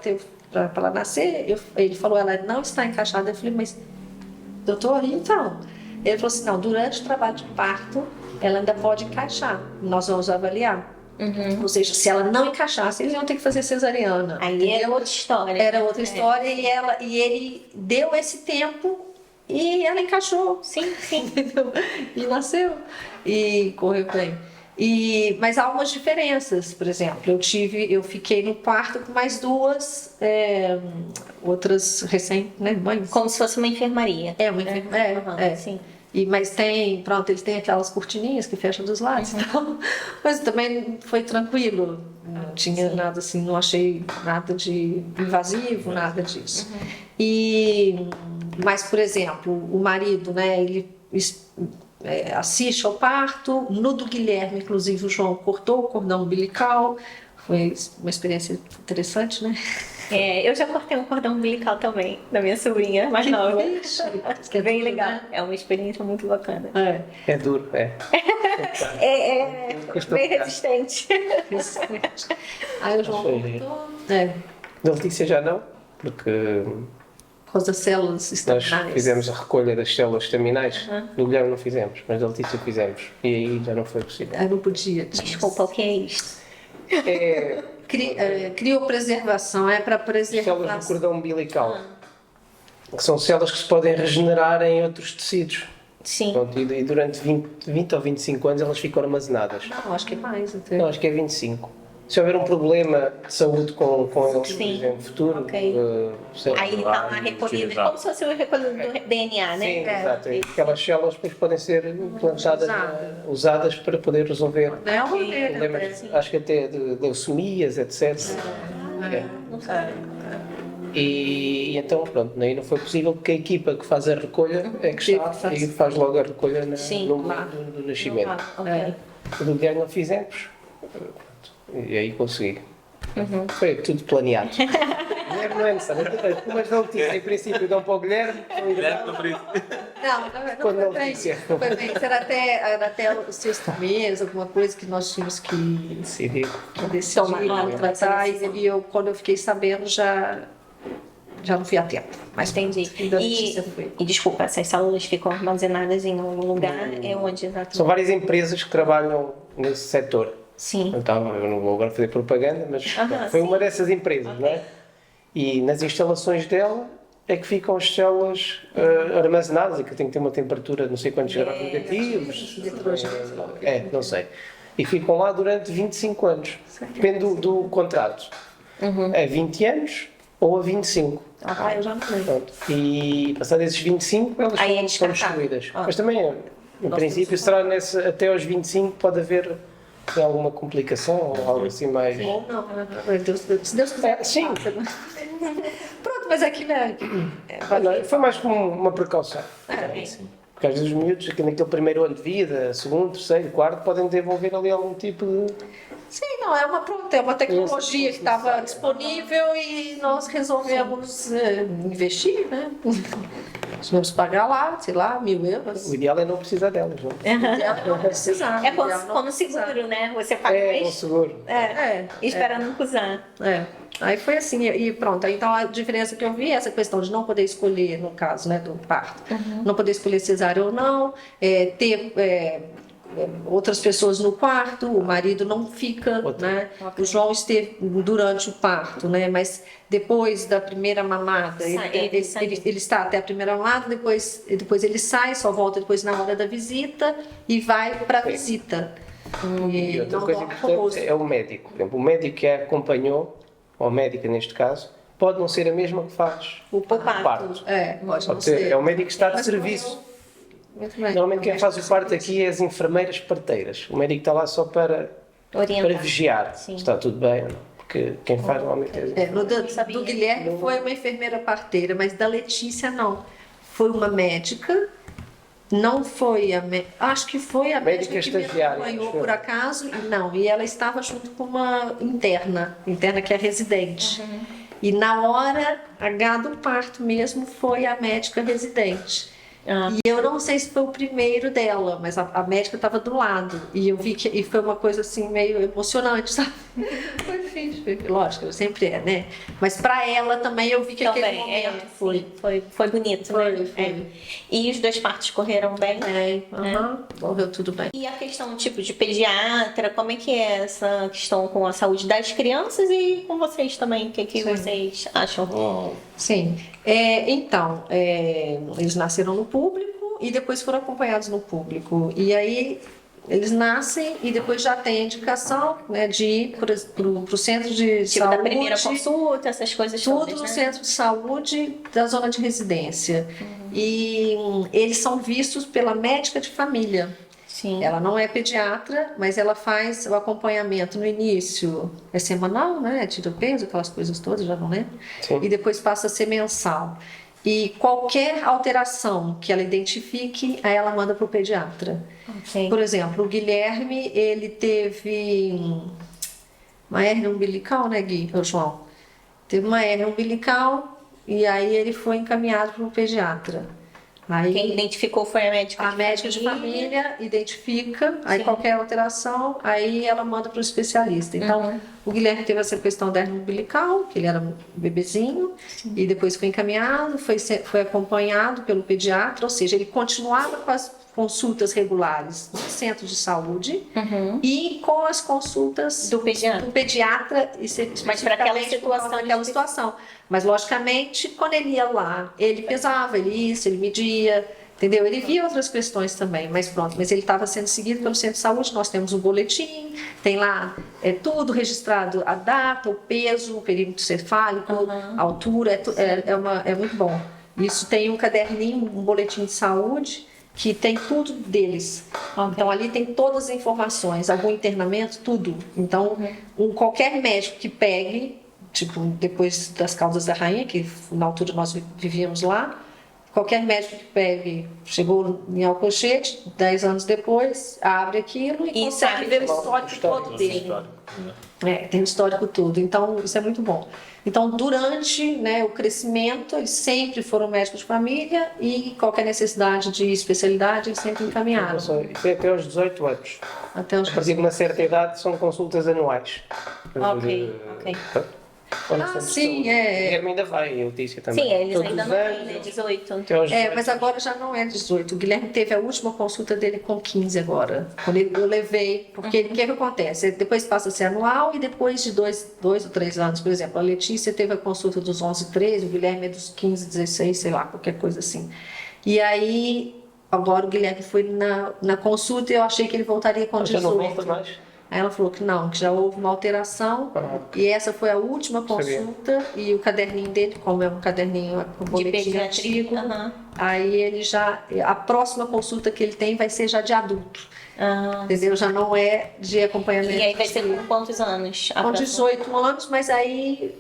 ela nascer, ele falou, ela não está encaixada. Eu falei, mas doutor, então? Ele falou assim, não, durante o trabalho de parto, ela ainda pode encaixar, nós vamos avaliar. Ou seja, se ela não encaixasse, eles iam ter que fazer cesariana. Aí era outra história. Era outra história e ele deu esse tempo e ela encaixou. Sim, sim. Entendeu? E nasceu e correu bem. Mas há algumas diferenças, por exemplo, eu fiquei no quarto com mais duas outras mães. Como se fosse uma enfermaria. Uma enfermaria. Sim. Mas eles têm aquelas cortininhas que fecham dos lados, então, mas também foi tranquilo, não tinha nada assim, não achei nada de invasivo, nada disso. Mas, por exemplo, o marido, né, ele assiste ao parto, no do Guilherme, inclusive o João cortou o cordão umbilical, foi uma experiência interessante, né? Eu já cortei um cordão umbilical também, da minha sobrinha mais nova. Que é bem duro, legal. né? É uma experiência muito bacana. É duro, é. Bem resistente. Aí o João cortou. Da Letícia já não, porque Por causa das células nós estaminais. fizemos a recolha das células estaminais. No Guilherme não fizemos, mas da Letícia fizemos. E aí já não foi possível. Aí não podia. Desculpa, o que é isto? É Criopreservação, é para preservar. células do cordão umbilical, que são células que se podem regenerar em outros tecidos. Sim. Pronto, e durante 20 ou 25 anos elas ficam armazenadas. Não, acho que é mais até. Não, acho que é 25. Se houver um problema de saúde com eles, por Sim. exemplo, no futuro, Ok. Aí está lá recolhido, como se fosse o recolhido do DNA, né? sim, exato. Aquelas células depois podem ser implantadas, usadas para poder resolver É uma maneira. problemas, acho que até de leucemias, etc. Não sei. E então, pronto, aí não foi possível porque a equipa que faz a recolha é que está e faz logo a recolha no momento do nascimento. O do Guilherme não fizemos, e aí consegui. Foi tudo planeado. Guilherme não é necessário. Mas da Letícia, em princípio, dão para o Guilherme. Não Quando foi não bem. disse. Não foi bem. Isso era até o sexto mês, alguma coisa que nós tínhamos que Decidi. decidir, tratar. E quando eu fiquei sabendo, já não fui a tempo. Mas Entendi. da Letícia foi. E desculpa, essas células ficam armazenadas em algum lugar? É onde exatamente? São várias empresas que trabalham nesse setor. Sim. Então, eu não vou agora fazer propaganda, mas foi sim. uma dessas empresas, não é? E nas instalações dela é que ficam as células armazenadas e que tem que ter uma temperatura, não sei quantos graus negativos. Não sei. E ficam lá durante 25 anos. Depende do contrato. É 20 anos ou a 25. Eu já não lembro. Pronto. E passados esses 25, elas Aí são é destruídas. Mas também, em princípio, será até aos 25 pode haver alguma complicação ou algo assim mais. Ou não, se Deus quiser. Sim. Pronto, mas aqui né? Foi mais como uma precaução. Porque às vezes os miúdos, que naquele primeiro ano de vida, segundo, terceiro, quarto, podem desenvolver ali algum tipo de. Sim, não, é uma tecnologia que estava disponível e nós resolvemos investir, né? Nós vamos pagar lá, sei lá, 1.000 euros. O ideal é não precisar delas, não? Não precisar. É como seguro, né? Você paga É, um mais seguro. esperando nunca usar. Aí foi assim, e pronto. Então a diferença que eu vi é essa questão de não poder escolher, no caso né, do parto, não poder escolher cesárea ou não, ter outras pessoas no quarto, o marido não fica, né? O João esteve durante o parto, né? Mas depois da primeira mamada, ele está até a primeira mamada, depois ele sai, só volta depois na hora da visita e vai para a visita. E outra coisa importante é o médico. Por exemplo, o médico que a acompanhou, ou a médica neste caso, pode não ser a mesma que faz o parto. Pode ser. É o médico que está de serviço. Normalmente quem faz o parto aqui é as enfermeiras parteiras. O médico está lá só para vigiar se está tudo bem ou não. Porque quem faz normalmente é no do Guilherme foi uma enfermeira parteira, mas da Letícia não. Foi uma médica, não foi acho que foi a médica que me acompanhou por acaso, não, e ela estava junto com uma interna que é residente. E na hora H do parto mesmo foi a médica residente. E eu não sei se foi o primeiro dela, mas a médica estava do lado. E eu vi que foi uma coisa assim meio emocionante, sabe? Foi difícil, lógico, sempre é, né? Mas para ela também eu vi que aquele momento foi bonito, né? Foi. E os 2 partos correram bem? Correu tudo bem. E a questão tipo de pediatra, como é que é essa questão com a saúde das crianças e com vocês também? O que vocês acham? Sim. Então, eles nasceram no público e depois foram acompanhados no público. E aí eles nascem e depois já tem a indicação, né, de ir para o centro de saúde. Da primeira consulta, essas coisas tudo todas, no né? centro de saúde da zona de residência. E eles são vistos pela médica de família. Sim. Ela não é pediatra, mas ela faz o acompanhamento no início. É semanal, né? Tira o peso, aquelas coisas todas, já não lembro. Sim. E depois passa a ser mensal. E qualquer alteração que ela identifique, aí ela manda para o pediatra. Okay. Por exemplo, o Guilherme, ele teve uma hérnia umbilical, né, Gui? João? Teve uma hérnia umbilical e aí ele foi encaminhado para o pediatra. Aí, quem identificou foi a médica de família identifica, aí qualquer alteração, aí ela manda para o especialista. Então, o Guilherme teve essa questão da hérnia umbilical, que ele era um bebezinho, e depois foi encaminhado, foi acompanhado pelo pediatra, ou seja, ele continuava com as consultas regulares no centro de saúde e com as consultas do pediatra mas para aquela situação. Mas, logicamente, quando ele ia lá, ele pesava, ele media, entendeu? Ele via outras questões também, mas pronto. Mas ele estava sendo seguido pelo centro de saúde, nós temos um boletim, tem lá tudo registrado, a data, o peso, o perímetro cefálico, a altura, é muito bom. Isso tem um caderninho, um boletim de saúde, que tem tudo deles. Então, ali tem todas as informações, algum internamento, tudo. Então, qualquer médico que pegue, tipo, depois das Caldas da Rainha, que na altura nós vivíamos lá, qualquer médico que pegue, chegou em Alcochete, 10 anos depois, abre aquilo e consegue ver o histórico todo dele. Tem o histórico todo. Então, isso é muito bom. Então, durante, né, o crescimento, eles sempre foram médicos de família e qualquer necessidade de especialidade, eles sempre encaminharam. Isso é até aos 18 anos. Até os A partir de uma certa idade, são consultas anuais. Ok. Sim, Guilherme ainda vai, a Letícia também. Sim, eles todos ainda os não anos, têm, né? 18. Mas agora já não é 18. O Guilherme teve a última consulta dele com 15 agora. Quando eu levei, porque o que acontece? Depois passa a ser anual e depois de 2 ou 3 anos, por exemplo, a Letícia teve a consulta dos 11, 13, o Guilherme é dos 15, 16, sei lá, qualquer coisa assim. E aí, agora o Guilherme foi na consulta e eu achei que ele voltaria com 18. Já não volta mais? Aí ela falou que não, que já houve uma alteração e essa foi a última consulta e o caderninho dele, como é um caderninho com boletim antigo, aí ele a próxima consulta que ele tem vai ser já de adulto, entendeu? Já não é de acompanhamento. E aí vai ser com quantos anos? Com 18 anos, mas aí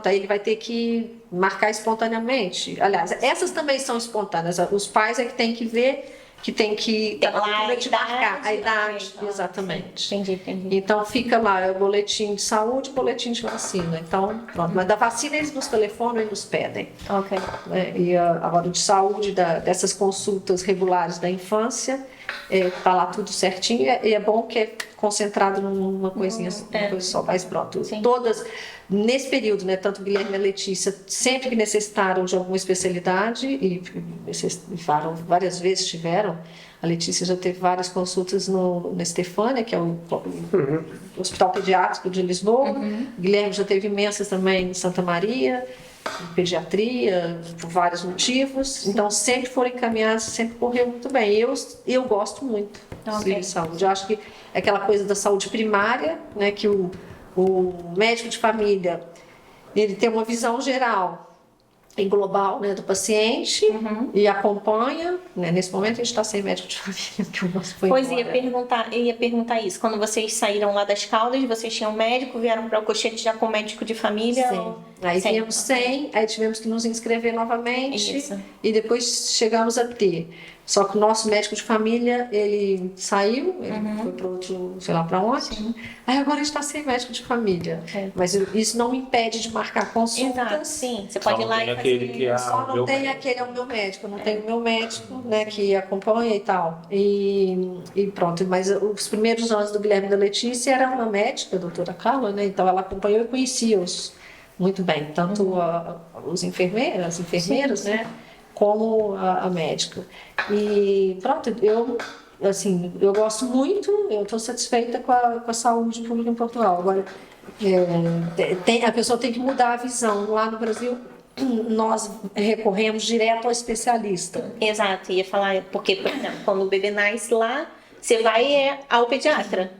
ele vai ter que marcar espontaneamente. Aliás, essas também são espontâneas, os pais é que tem que ver, que tem que estar na altura de marcar a idade, exatamente. Entendi. Então fica lá o boletim de saúde, boletim de vacina. Então, pronto. Mas da vacina eles nos telefonam e nos pedem. Ok. E agora de saúde, dessas consultas regulares da infância, tá lá tudo certinho. E é bom que é concentrado numa coisinha, uma coisa só. Mas pronto, todas nesse período, né, tanto o Guilherme e a Letícia, sempre que necessitaram de alguma especialidade, e várias vezes tiveram, a Letícia já teve várias consultas na Estefânia, que é o Hospital Pediátrico de Lisboa, o Guilherme já teve imensas também em Santa Maria, em pediatria, por vários motivos, então sempre foram encaminhados, sempre correu muito bem. Eu gosto muito de saúde, eu acho que é aquela coisa da saúde primária, né, que o médico de família, ele tem uma visão geral e global, né, do paciente e acompanha, né, nesse momento a gente está sem médico de família, que o nosso foi Pois embora. ia perguntar isso, quando vocês saíram lá das Caldas, vocês tinham médico, vieram para o Alcochete já com médico de família? Sim. Aí viemos sem, aí tivemos que nos inscrever novamente e depois chegamos a ter. Só que o nosso médico de família, ele saiu, ele foi para outro, sei lá para onde. Sim. Aí agora a gente está sem médico de família. Mas isso não me impede de marcar consultas. Exato, sim. Você pode ir lá e aquele fazer... que é Só não tem aquele, é o meu médico, não tem o meu médico, né, que acompanha e tal. E pronto, mas os primeiros anos do Guilherme e da Letícia era uma médica, a doutora Carla, né, então ela acompanhou e conhecia-os muito bem, tanto as enfermeiras, né, como a médica. E pronto, eu gosto muito, eu estou satisfeita com a saúde pública em Portugal. Agora, a pessoa tem que mudar a visão. Lá no Brasil, nós recorremos direto ao especialista. Exato, ia falar, porque, por exemplo, quando o bebê nasce lá, você vai ao pediatra,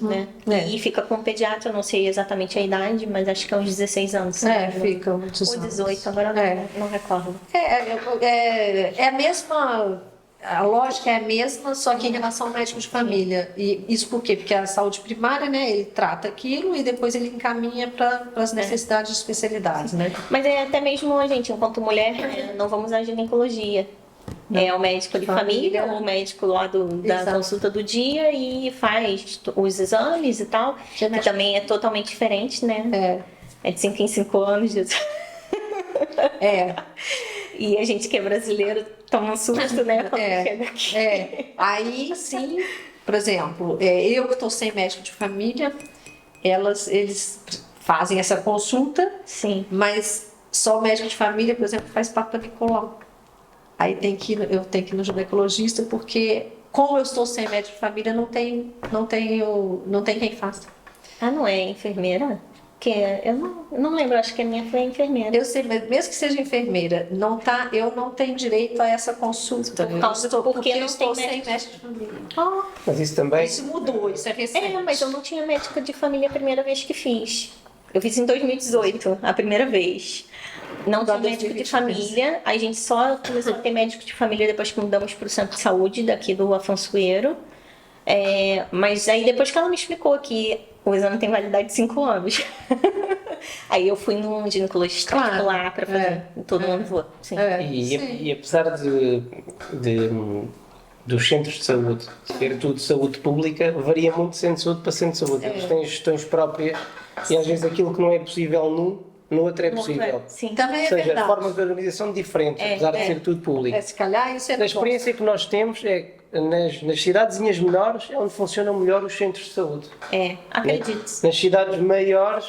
né? E fica com o pediatra, não sei exatamente a idade, mas acho que é uns 16 anos. Fica muitos ou anos. 18, agora não recordo. É a mesma, a lógica é a mesma, só que em relação ao médico de família. E isso por quê? Porque a saúde primária, né, ele trata aquilo e depois ele encaminha para as necessidades de especialidades, né? Mas até mesmo a gente, enquanto mulher, não vamos à ginecologia. É o médico de família, o médico lá da Exato. consulta do dia e faz os exames e tal, que também é totalmente diferente, né? É de 5 em 5 anos. E a gente que é brasileiro toma um susto, né? Quando chega aqui. Aí sim, por exemplo, eu que estou sem médico de família, eles fazem essa consulta, Sim. mas só o médico de família, por exemplo, faz Papa Nicolau. Aí eu tenho que ir no ginecologista, porque como eu estou sem médico de família, não tem quem faça. Ah, não é enfermeira? Que eu não lembro, acho que a minha foi enfermeira. Eu sei, mas mesmo que seja enfermeira, eu não tenho direito a essa consulta. Porque eu estou sem médico de família. Mas isso também... Isso mudou, isso é recente. Mas eu não tinha médico de família a primeira vez que fiz. Eu fiz em 2018, a primeira vez. Não tinha médico de família. A gente só começou a ter médico de família depois que mudamos para o centro de saúde daqui do Afonsoeiro. Mas aí depois que ela me explicou que o exame tem validade de 5 anos. Aí eu fui num ginecologista lá para fazer. Todo mundo voa. Sim. E apesar dos centros de saúde ter tudo saúde pública, varia muito de centro de saúde para centro de saúde. Eles têm gestões próprias e às vezes aquilo que não é possível no outro é possível. Sim. Também Ou seja, verdade. formas de organização diferentes, apesar de ser tudo público. Se calhar isso é A experiência que nós temos é nas cidadezinhas menores é onde funcionam melhor os centros de saúde. Acredito. Nas cidades maiores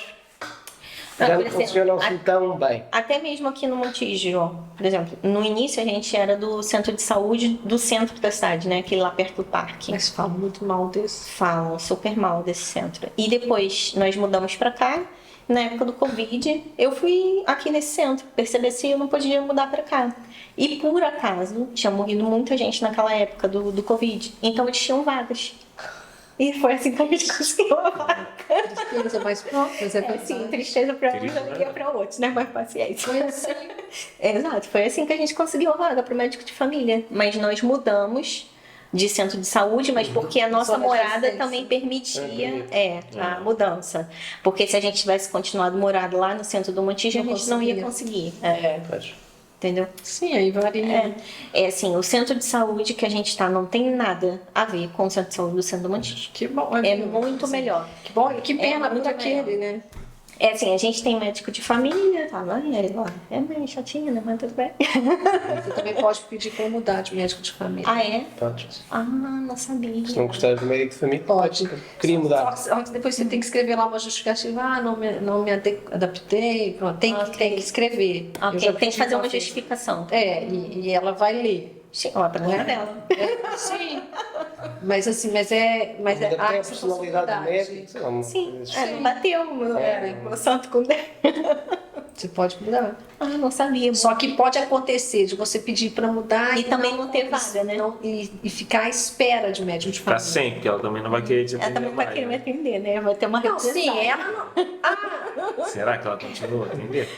já por não exemplo, funcionam assim tão bem. Até mesmo aqui no Montijo, por exemplo, no início a gente era do centro de saúde do centro da cidade, né? Aquele lá perto do parque. Mas falam muito mal desse. Falam super mal desse centro. E depois nós mudamos pra cá, na época do Covid, eu fui aqui nesse centro, perceber se eu não podia mudar pra cá. E por acaso, tinha morrido muita gente naquela época do Covid, então eles tinham vagas. E foi assim que a gente conseguiu a vaga. Tristeza, mas pronto, mas é verdade. Sim, tristeza pra uns, alegria pra outros, né? Mas paciência. Foi assim. Exato, foi assim que a gente conseguiu a vaga pro médico de família. Mas nós mudamos de centro de saúde, mas porque a nossa morada também permitia a mudança. Porque se a gente tivesse continuado morado lá no centro do Montijo, a gente não ia conseguir. Entendeu? Sim, aí varia. Assim, o centro de saúde que a gente está não tem nada a ver com o centro de saúde do centro do Montijo. Que bom. É muito melhor. Que bom, e que pena muito daquele, né? Assim, a gente tem médico de família, tá lá, é meio chatinho, né? Mas tudo bem. Você também pode pedir para mudar de médico de família. Ah, é? Pode. Ah, não sabia. Se não gostares do médico de família, Pode. Queria mudar. Só que depois você tem que escrever lá uma justificativa. não me adaptei. Pronto. Tem que escrever. Eu já Tem que fazer uma vez. justificação. E ela vai ler. Sim, ó, pra problema dela. Sim. Mas assim, mas é Até a essa personalidade do possibilidade. médico, sei lá, uma Sim, coisa assim. não bateu meu santo com Deus. Você pode mudar. Ah, não sabia. Só que pode acontecer de você pedir para mudar E também não ter vaga, né? E ficar à espera de médico de Pra família. sempre, porque ela também não vai querer te Ela atender também vai mais, querer me né? atender, né? Vai ter uma Não, repressão. sim, ela não. Será que ela continua a atender?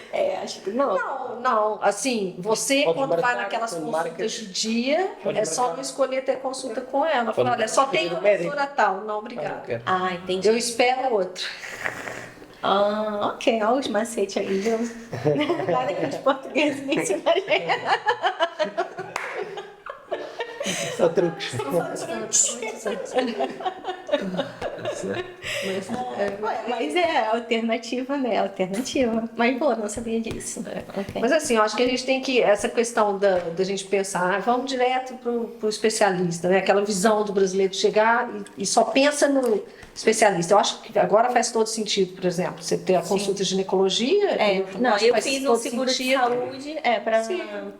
Acho que não. Não, assim, você Pode quando marcar, vai naquelas quando consultas marca, de dia, pode é só marcar. não escolher ter consulta com ela. Pode Fala, olha, só tem escolher uma o médico. doutora tal, não, obrigada. Quero. Ah, entendi. Eu espero outro. Ah, ok. Olha os macetes aí, viu? Nada que os portugueses me ensinam a gente. Só truques. Mas é alternativa, né? Alternativa. Mas, pô, não sabia disso. Ok. Mas assim, eu acho que a gente tem que, essa questão da gente pensar, vamos direto pro especialista, né? Aquela visão do brasileiro de chegar e só pensa no especialista. Eu acho que agora faz todo sentido, por exemplo, você ter a consulta de ginecologia. Não, acho que eu faz fiz um todo seguro de sentido. saúde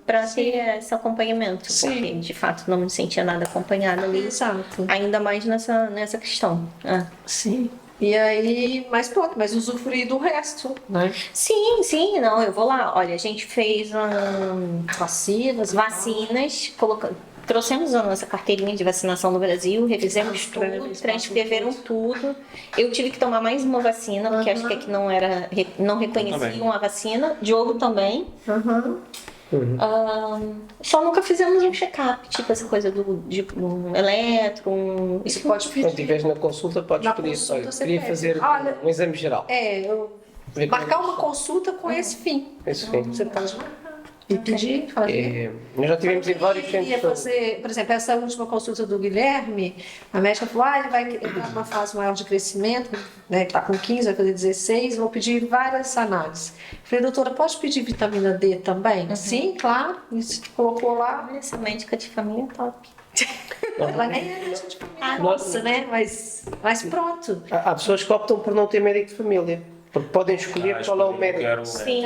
para ter esse acompanhamento, porque de fato não me sentia nada acompanhada ali, Exato. ainda mais nessa questão. Sim. E aí, mas pronto, mas usufruir do resto, né? Sim, não, eu vou lá. Olha, a gente fez Vacinas. trouxemos a nossa carteirinha de vacinação no Brasil, revisemos tudo, transcreveram tudo. Eu tive que tomar mais uma vacina, porque acho que aqui não reconheciam a vacina. Diogo também. Só nunca fizemos um check-up, tipo essa coisa de um eletro, Isso pode pedir. Quando estiveres na consulta, podes Na pedir. consulta Olha, você queria pede. fazer Olha, um exame geral. Marcar uma consulta com esse fim. Isso sim. Você pode marcar e pedir, fazer. Nós já tivemos em vários Ele centros ia de saúde. fazer, por exemplo, essa última consulta do Guilherme, a médica falou, ele vai entrar numa fase maior de crescimento, né, está com 15, vai fazer 16, vou pedir várias análises. Falei, doutora, pode pedir vitamina D também? Sim, claro, isso colocou lá. Essa médica de família é top. Ela nem é médica de família nossa, né, mas pronto. Há pessoas que optam por não ter médico de família. Porque podem escolher qual é o médico. Sim.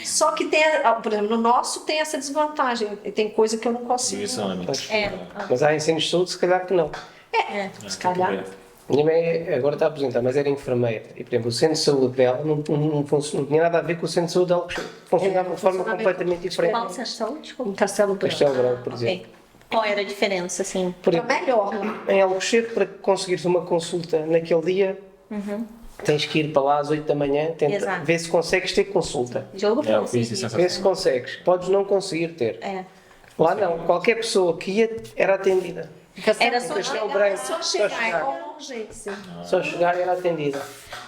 Só que tem, por exemplo, no nosso tem essa desvantagem, tem coisa que eu não consigo. Mas há ensinos de saúde, se calhar que não. Se calhar. Minha mãe agora está aposentada, mas era enfermeira. E, por exemplo, o centro de saúde dela não tinha nada a ver com o centro de saúde dela, funcionava de forma completamente diferente. Qual centro de saúde? Desculpa. Em Castelo Branco. Castelo Branco, por exemplo. Ok. Qual era a diferença, assim? Por Tá exemplo, melhor lá. em Alcochete, para conseguires uma consulta naquele dia, tens que ir para lá às 8 da manhã, Exato. ver se consegues ter consulta. Jogo eu fiz isso. Vê se consegues. Podes não conseguir ter. Lá não, qualquer pessoa que ia era atendida. Era só Castelo Branco, Só chegar com urgência. só chegar e era atendida.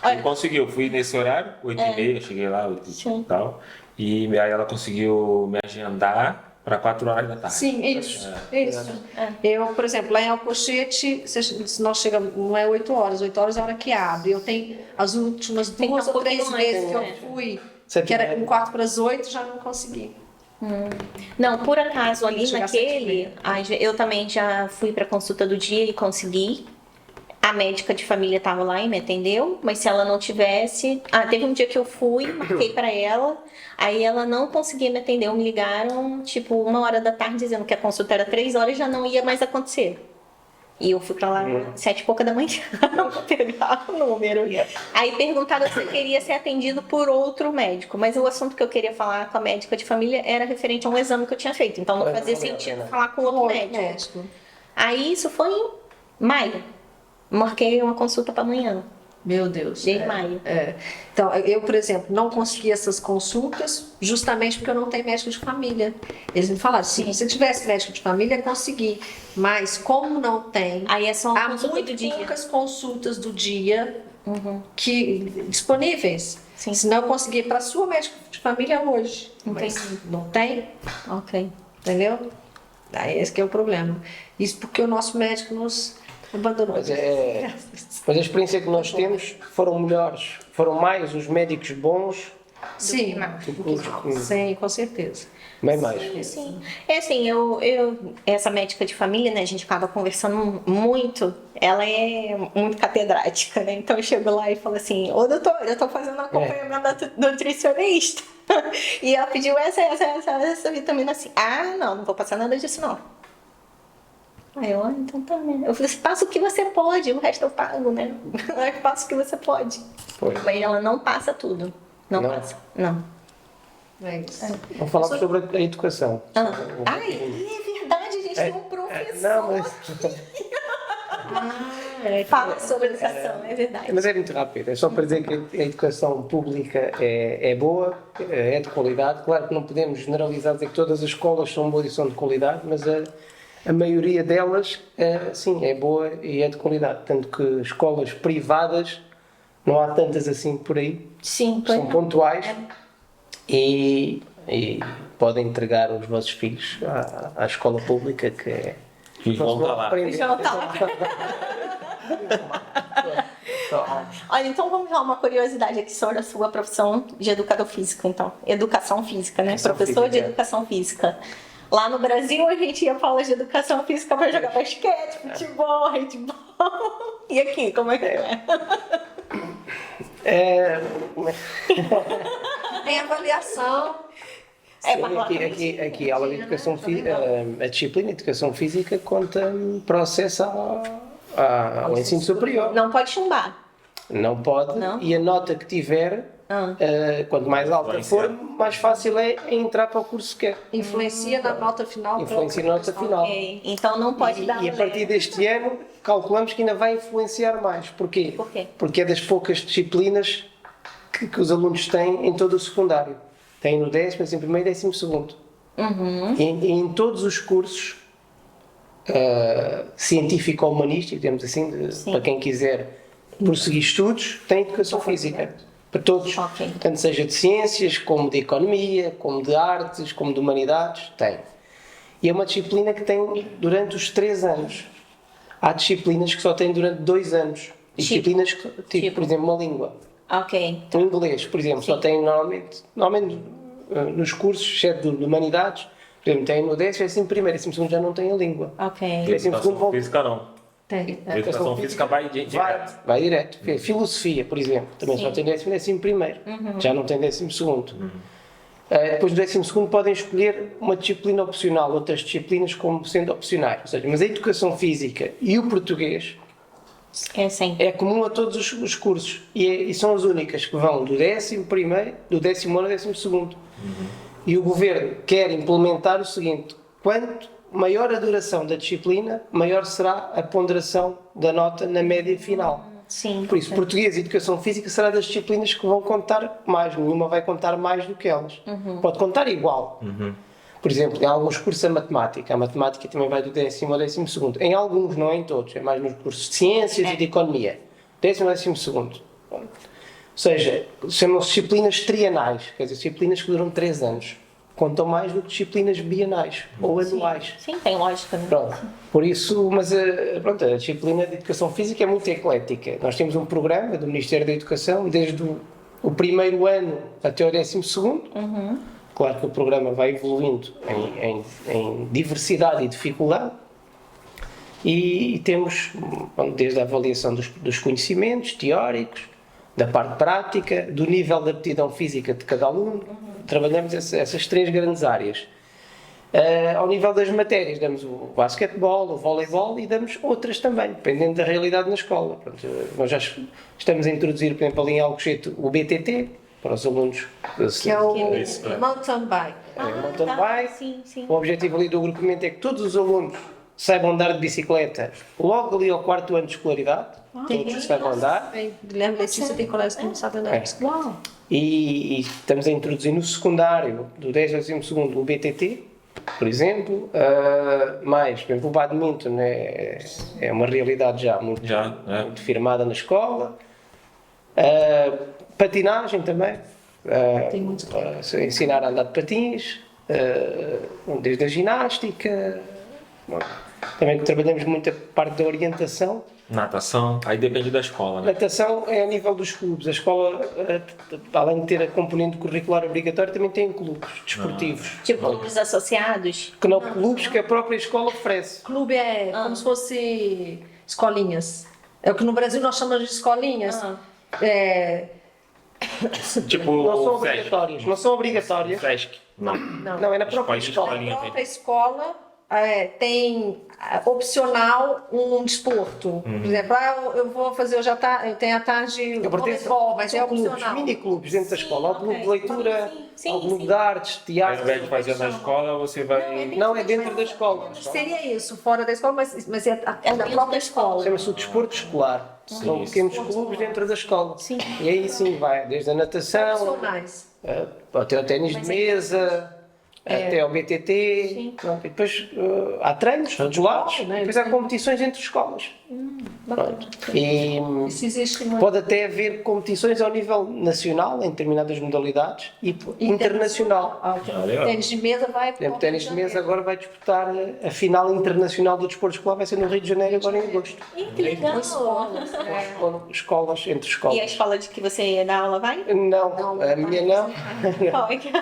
Eu consegui, eu fui nesse horário, 8h30, eu cheguei lá, 8 e tal. E aí ela conseguiu me agendar para 4 horas da tarde. Sim, isso. Eu, por exemplo, lá em Alcochete, se nós chegamos, não é 8 horas, 8 horas é a hora que abre. Eu tenho as últimas Tem que 2 estar um ou 3 pouquinho vezes antes, que eu né? fui, Você que era tem- um quarto para as 8, já não consegui. Não, por acaso ali Chegar às naquele, eu também já fui para consulta do dia e consegui. A médica de família estava lá e me atendeu, mas se ela não tivesse, teve um dia que eu fui, marquei para ela, aí ela não conseguia me atender, me ligaram tipo 1h da tarde dizendo que a consulta era 3 horas e já não ia mais acontecer. E eu fui pra lá 7h pouca da manhã pegar o número. Aí perguntaram se eu queria ser atendido por outro médico. Mas o assunto que eu queria falar com a médica de família era referente a um exame que eu tinha feito. Então não fazia sentido falar com outro médico. Aí isso foi em maio. Marquei uma consulta para amanhã. Meu Deus. De maio. Então, eu, por exemplo, não consegui essas consultas justamente porque eu não tenho médico de família. Eles me falaram, se você tivesse médico de família, eu consegui. Mas como não tem, Aí é só uma há consulta muito do dia. poucas consultas do dia disponíveis. Sim. Senão eu consegui para sua médico de família hoje. Mas Entendi. não tem, Ok. entendeu? Aí esse que é o problema. Isso porque o nosso médico nos abandonou. Mas a experiência que nós temos foram melhores, foram mais os médicos bons Sim, do que os sim, com certeza. bem mais. Sim. É assim, essa médica de família, né, a gente acaba conversando muito, ela é muito catedrática, né? Então eu chego lá e falo assim, ô doutor, eu tô fazendo um acompanhamento da nutricionista. E ela pediu essa vitamina assim. Não vou passar nada disso não. Aí eu, então tá, né? Eu falei assim, passa o que você pode, o resto eu pago, né? Eu passo o que você pode. Foi. Mas ela não passa tudo. Não Não? passa. Não. É isso. Vamos falar sobre a educação. É verdade, a gente tem um professor Não, mas, que fala sobre educação, é verdade. mas é muito rápido. É só para dizer que a educação pública é boa, é de qualidade. Claro que não podemos generalizar, dizer que todas as escolas são boas e são de qualidade, mas a maioria delas, sim, é boa e é de qualidade. Tanto que escolas privadas, não há tantas assim por aí, Sim, são pontuais e podem entregar os vossos filhos à escola pública, que Os João tá lá. O João tá lá. Olha, então vamos dar uma curiosidade aqui sobre a sua profissão de educador físico, então. Educação física, né? Educação Professor de física. educação física. Lá no Brasil, a gente ia para aula de educação física para jogar basquete, futebol, handball. E aqui, como é que é? Tem avaliação. Aqui a aula de educação física, a disciplina de educação física conta para o acesso ao ensino superior. Não pode chumbar. Não pode, Não? e a nota que tiver, quanto mais alta for, mais fácil é entrar para o curso que quer. Influencia na nota final. Influencia na nota final. Ok. Então não pode dar E a partir deste ano, calculamos que ainda vai influenciar mais. Porquê? Por quê? Porque é das poucas disciplinas que os alunos têm em todo o secundário. Têm no 10º, 11º e 12º. E em todos os cursos científico-humanísticos, digamos assim, para quem quiser prosseguir estudos, tem educação física. Para todos. Ok. Tanto seja de ciências, como de economia, como de artes, como de humanidades, tem. E é uma disciplina que tem durante os 3 anos. Há disciplinas que só têm durante 2 anos. E disciplinas que, por exemplo, uma língua. Ok. O inglês, por exemplo, só tem normalmente nos cursos, exceto de humanidades, por exemplo, tem no 10º, 11º, 12º já não tem a língua. Ok. Educação física não. Tem. Educação física vai direto. Vai direto. Filosofia, por exemplo, também só tem 10º e 11º. Já não tem 12º. Depois do 12º podem escolher uma disciplina opcional, outras disciplinas como sendo opcionais. Ou seja, mas a educação física e o português É sim. é comum a todos os cursos e são as únicas que vão do 11º, do 10º ao 12º. E o governo quer implementar o seguinte: quanto maior a duração da disciplina, maior será a ponderação da nota na média final. Sim. Por isso, português e educação física será das disciplinas que vão contar mais, nenhuma vai contar mais do que elas. Pode contar igual. Por exemplo, em alguns cursos a matemática também vai do 10º ao 12º. Em alguns, não é em todos, é mais nos cursos de ciências e de economia. 10º ao 12º. Ou seja, chamam-se disciplinas trienais, quer dizer, disciplinas que duram 3 anos. Contam mais do que disciplinas bienais ou anuais. Sim, tem lógica, né? Pronto. Por isso, mas pronto, a disciplina de educação física é muito eclética. Nós temos um programa do Ministério da Educação, desde o primeiro ano até o 12º. Claro que o programa vai evoluindo em diversidade e dificuldade. E temos, desde a avaliação dos conhecimentos teóricos, da parte prática, do nível de aptidão física de cada aluno. Trabalhamos essas 3 grandes áreas. Ao nível das matérias, damos o basquetebol, o voleibol e damos outras também, dependendo da realidade na escola. Pronto, nós já estamos a introduzir, por exemplo, ali em Alcochete, o BTT, para os alunos. Que é o mountain bike. Mountain bike. Sim, sim. O objetivo ali do agrupamento é que todos os alunos saibam andar de bicicleta logo ali ao 4º ano de escolaridade. Todos saibam andar. Guilherme Letícia tem colegas que não sabem andar de bicicleta. E estamos a introduzir no secundário, do 10º ao 12º, o BTT, por exemplo. Mais, por exemplo, o badminton é uma realidade já muito firmada na escola. Patinagem também. Tem muito Ensinar a andar de patins, desde a ginástica. Também trabalhamos muito a parte da orientação. Natação, aí depende da escola, né? Natação é a nível dos clubes. A escola, além de ter a componente curricular obrigatória, também tem clubes desportivos. Tipo clubes associados? Que não clubes que a própria escola oferece. Clube é como se fosse escolinhas. É o que no Brasil nós chamamos de escolinhas. Tipo Não são o Sesc. obrigatórias. Não são obrigatórias. Sesc. Não. Não, é na própria escola. Na própria escola tem opcional um desporto. Por exemplo, eu vou fazer hoje eu tenho à tarde voleibol, mas é opcional. Mini-clubes dentro da escola. Ao clube de leitura, Sim, ao clube sim. de artes, Ao teatro. invés de fazer na escola, você vai... Não, é dentro da escola. Seria isso, fora da escola, mas é na dentro própria da escola. Chama-se o desporto escolar. São pequenos clubes dentro da escola. Sim. E aí sim vai, desde a natação Opcionais. até o ténis de mesa, até ao BTT, pronto, e depois há treinos regulares, né? depois há competições entre escolas. Pronto. E Isso existe muito. pode até haver competições ao nível nacional, em determinadas modalidades, e internacional. O tênis de mesa vai Por exemplo, o ténis de mesa agora vai disputar a final internacional do desporto escolar, vai ser no Rio de Janeiro agora em agosto. Ih, que legal. Escolas, entre E a escolas. escola de que você dá aula vai? Não, a minha não, Qual é que-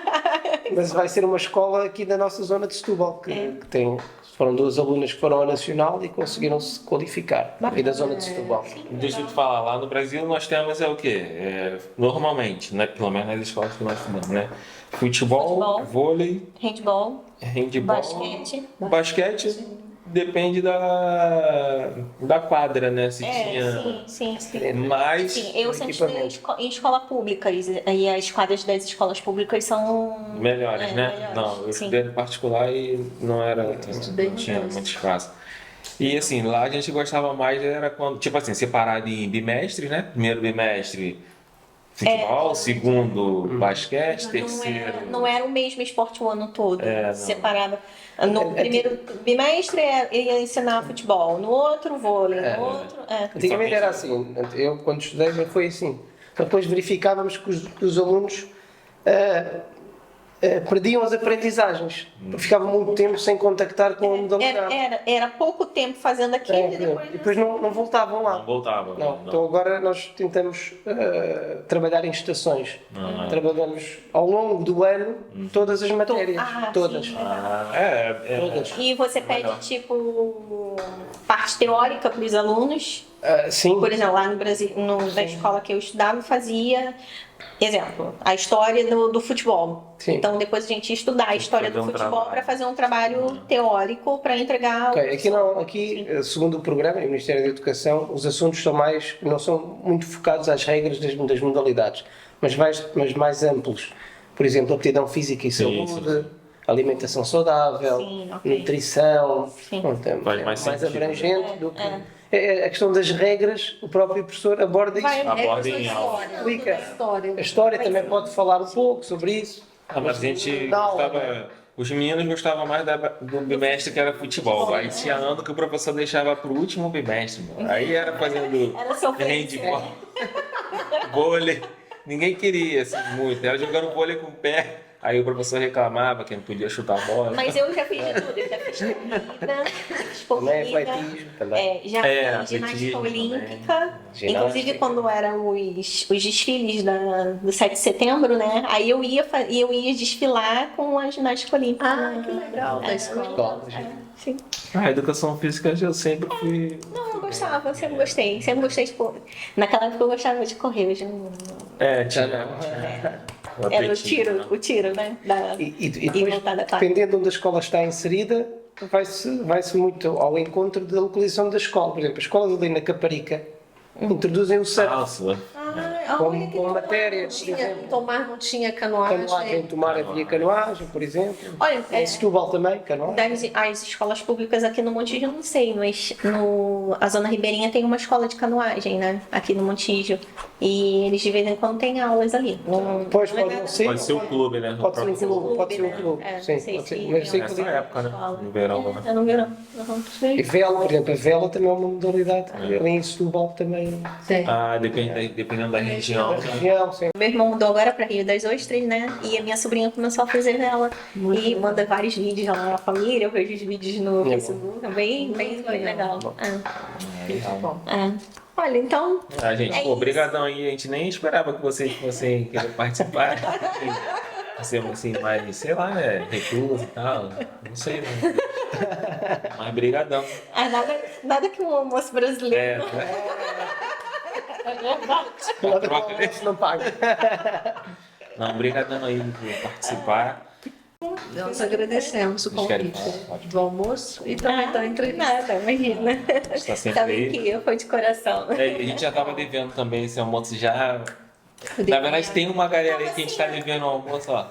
mas vai ser uma escola aqui da nossa zona de Setúbal, que tem, foram 2 alunas que foram ao Nacional e conseguiram se qualificar, aqui da zona de Setúbal. Deixa eu te falar, lá no Brasil nós temos o quê? Normalmente, né? Pelo menos nas escolas que nós estudamos, né? Futebol, vôlei, Handball, handball, basquete. basquete, depende da quadra, né? Se tinha... Sim. Mas Sim, eu sempre estudei em escola pública e as quadras das escolas públicas são melhores, né? melhores, Não, eu sim. estudei no particular e não era, não tinha muito espaço. E assim, lá a gente gostava mais, era quando, tipo assim, separado em bimestres, né? Primeiro bimestre, futebol, segundo, basquete, terceiro... Não era o mesmo esporte o ano todo, não. separado. No primeiro bimestre ia ensinar futebol, no outro vôlei, no outro... Antigamente era assim, eu quando estudei foi assim. Depois verificávamos que os alunos perdiam as aprendizagens, porque ficavam muito tempo sem contactar com a modalidade. Era pouco tempo fazendo aquilo e Depois não voltavam lá. Não voltava. Não. Então agora nós tentamos trabalhar em estações. Trabalhamos ao longo do ano todas as matérias. Todas. sim. Todas. E você pede, tipo, parte teórica para os alunos? Sim. Por exemplo, lá no Brasil, na escola que eu estudava, fazia, exemplo, a história do futebol. Sim. Então, depois a gente ia estudar a história do futebol para fazer um trabalho teórico para entregar. Ok, aqui segundo o programa, o Ministério da Educação, os assuntos não são muito focados às regras das modalidades, mas mais amplos. Por exemplo, aptidão física e saúde, alimentação saudável, nutrição, Faz mais sentido, abrangente do que... A questão das regras, o próprio professor aborda isso. Aborda em aula. Explica. A história também pode falar um pouco sobre isso. Mas a gente gostava... Os meninos gostavam mais do bimestre que era futebol. Aí tinha ano que o professor deixava pro último bimestre. Mano. Aí era fazendo handball, vôlei. Ninguém queria assim, muito. Era jogando vôlei com o pé. Aí o professor reclamava que não podia chutar a bola. Mas eu já fiz de tudo. Eu já fiz corrida, Atletismo também. já fiz ginástica olímpica. Inclusive quando eram os desfiles do 7 de setembro, né? Aí eu ia desfilar com a ginástica olímpica. Que legal, da escola. Sim. A educação física eu sempre fui... Não, eu gostava, eu sempre gostei. Sempre gostei de correr. Naquela época eu gostava de correr, hoje não. tinha... Era o tiro, né? E depois, dependendo de onde a escola está inserida, vai-se muito ao encontro da localização da escola. Por exemplo, a escola ali na Caparica introduzem o surf como matéria. Tomar não tinha canoagem. Em Tomar havia canoagem, por exemplo. Olha, em Setúbal também, canoagem. As escolas públicas aqui no Montijo eu não sei, mas a Zona Ribeirinha tem uma escola de canoagem, né? Aqui no Montijo. E eles de vez em quando têm aulas ali. Pode não ser. Pode ser o clube, né? Pode ser um clube, pode ser um clube. Sim, pode ser. Mas sei que Nessa época, né? No verão. É no verão. E vela, por exemplo, a vela também é uma modalidade. Ali em Setúbal também. Dependendo da região. Sim. Meu irmão mudou agora para Rio das Ostras, né? E a minha sobrinha começou a fazer vela. E manda vários vídeos lá na família. Eu vejo os vídeos no Facebook. É bem legal. Olha, então. Gente, obrigadão aí. A gente nem esperava que você queria participar. Você assim, mais, sei lá, recluso e tal. Não sei, né? Mas brigadão. Nada que um almoço brasileiro. A troca desse não paga. Não, brigadão aí por participar. Nós agradecemos o convite do almoço e também da entrevista. Nada, imagina. Está sempre aí. Que foi de coração. A gente já estava devendo também esse almoço já. Na verdade, tem uma galera aí que a gente está devendo o almoço, ó.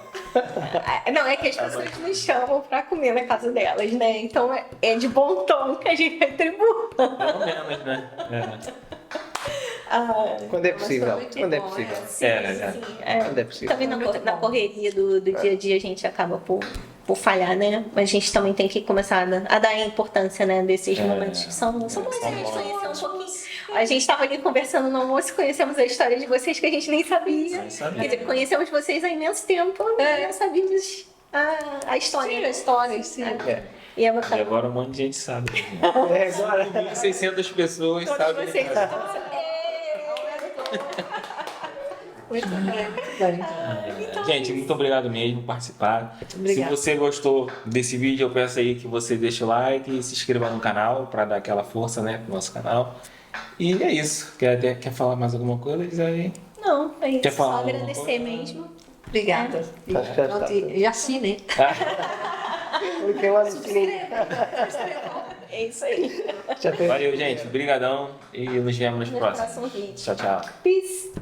Não, é que as pessoas nos chamam pra comer na casa delas, né? Então é de bom tom que a gente retribua. Pelo menos, né? Quando é possível. Quando é possível. Sim. Quando é possível. Também na correria do dia a dia a gente acaba por por falhar, né? A gente também tem que começar a dar importância, né, desses momentos que são bons a gente conhecer um pouquinho. A gente estava ali conversando no almoço e conhecemos a história de vocês que a gente nem sabia. Quer dizer, conhecemos vocês há imenso tempo e não sabíamos a história. Sim, a história, sim. E é E bacana. agora um monte de gente sabe. Agora. 1.600 pessoas Todos sabem. vocês. Muito bem. Gente, muito obrigado mesmo por participar. Obrigada. Se você gostou desse vídeo, eu peço aí que você deixe o like e se inscreva no canal para dar aquela força, né, pro nosso canal. E é isso. Quer falar mais alguma coisa? Diz aí. Não, é isso. Quer Só falar alguma agradecer coisa? mesmo. Obrigada. Acho que já está. E assinem. Porque lá no sininho. É isso aí. Já fez? Valeu, gente. Obrigadão e nos vemos nos No próximos. próximo vídeo. Tchau, tchau. Peace.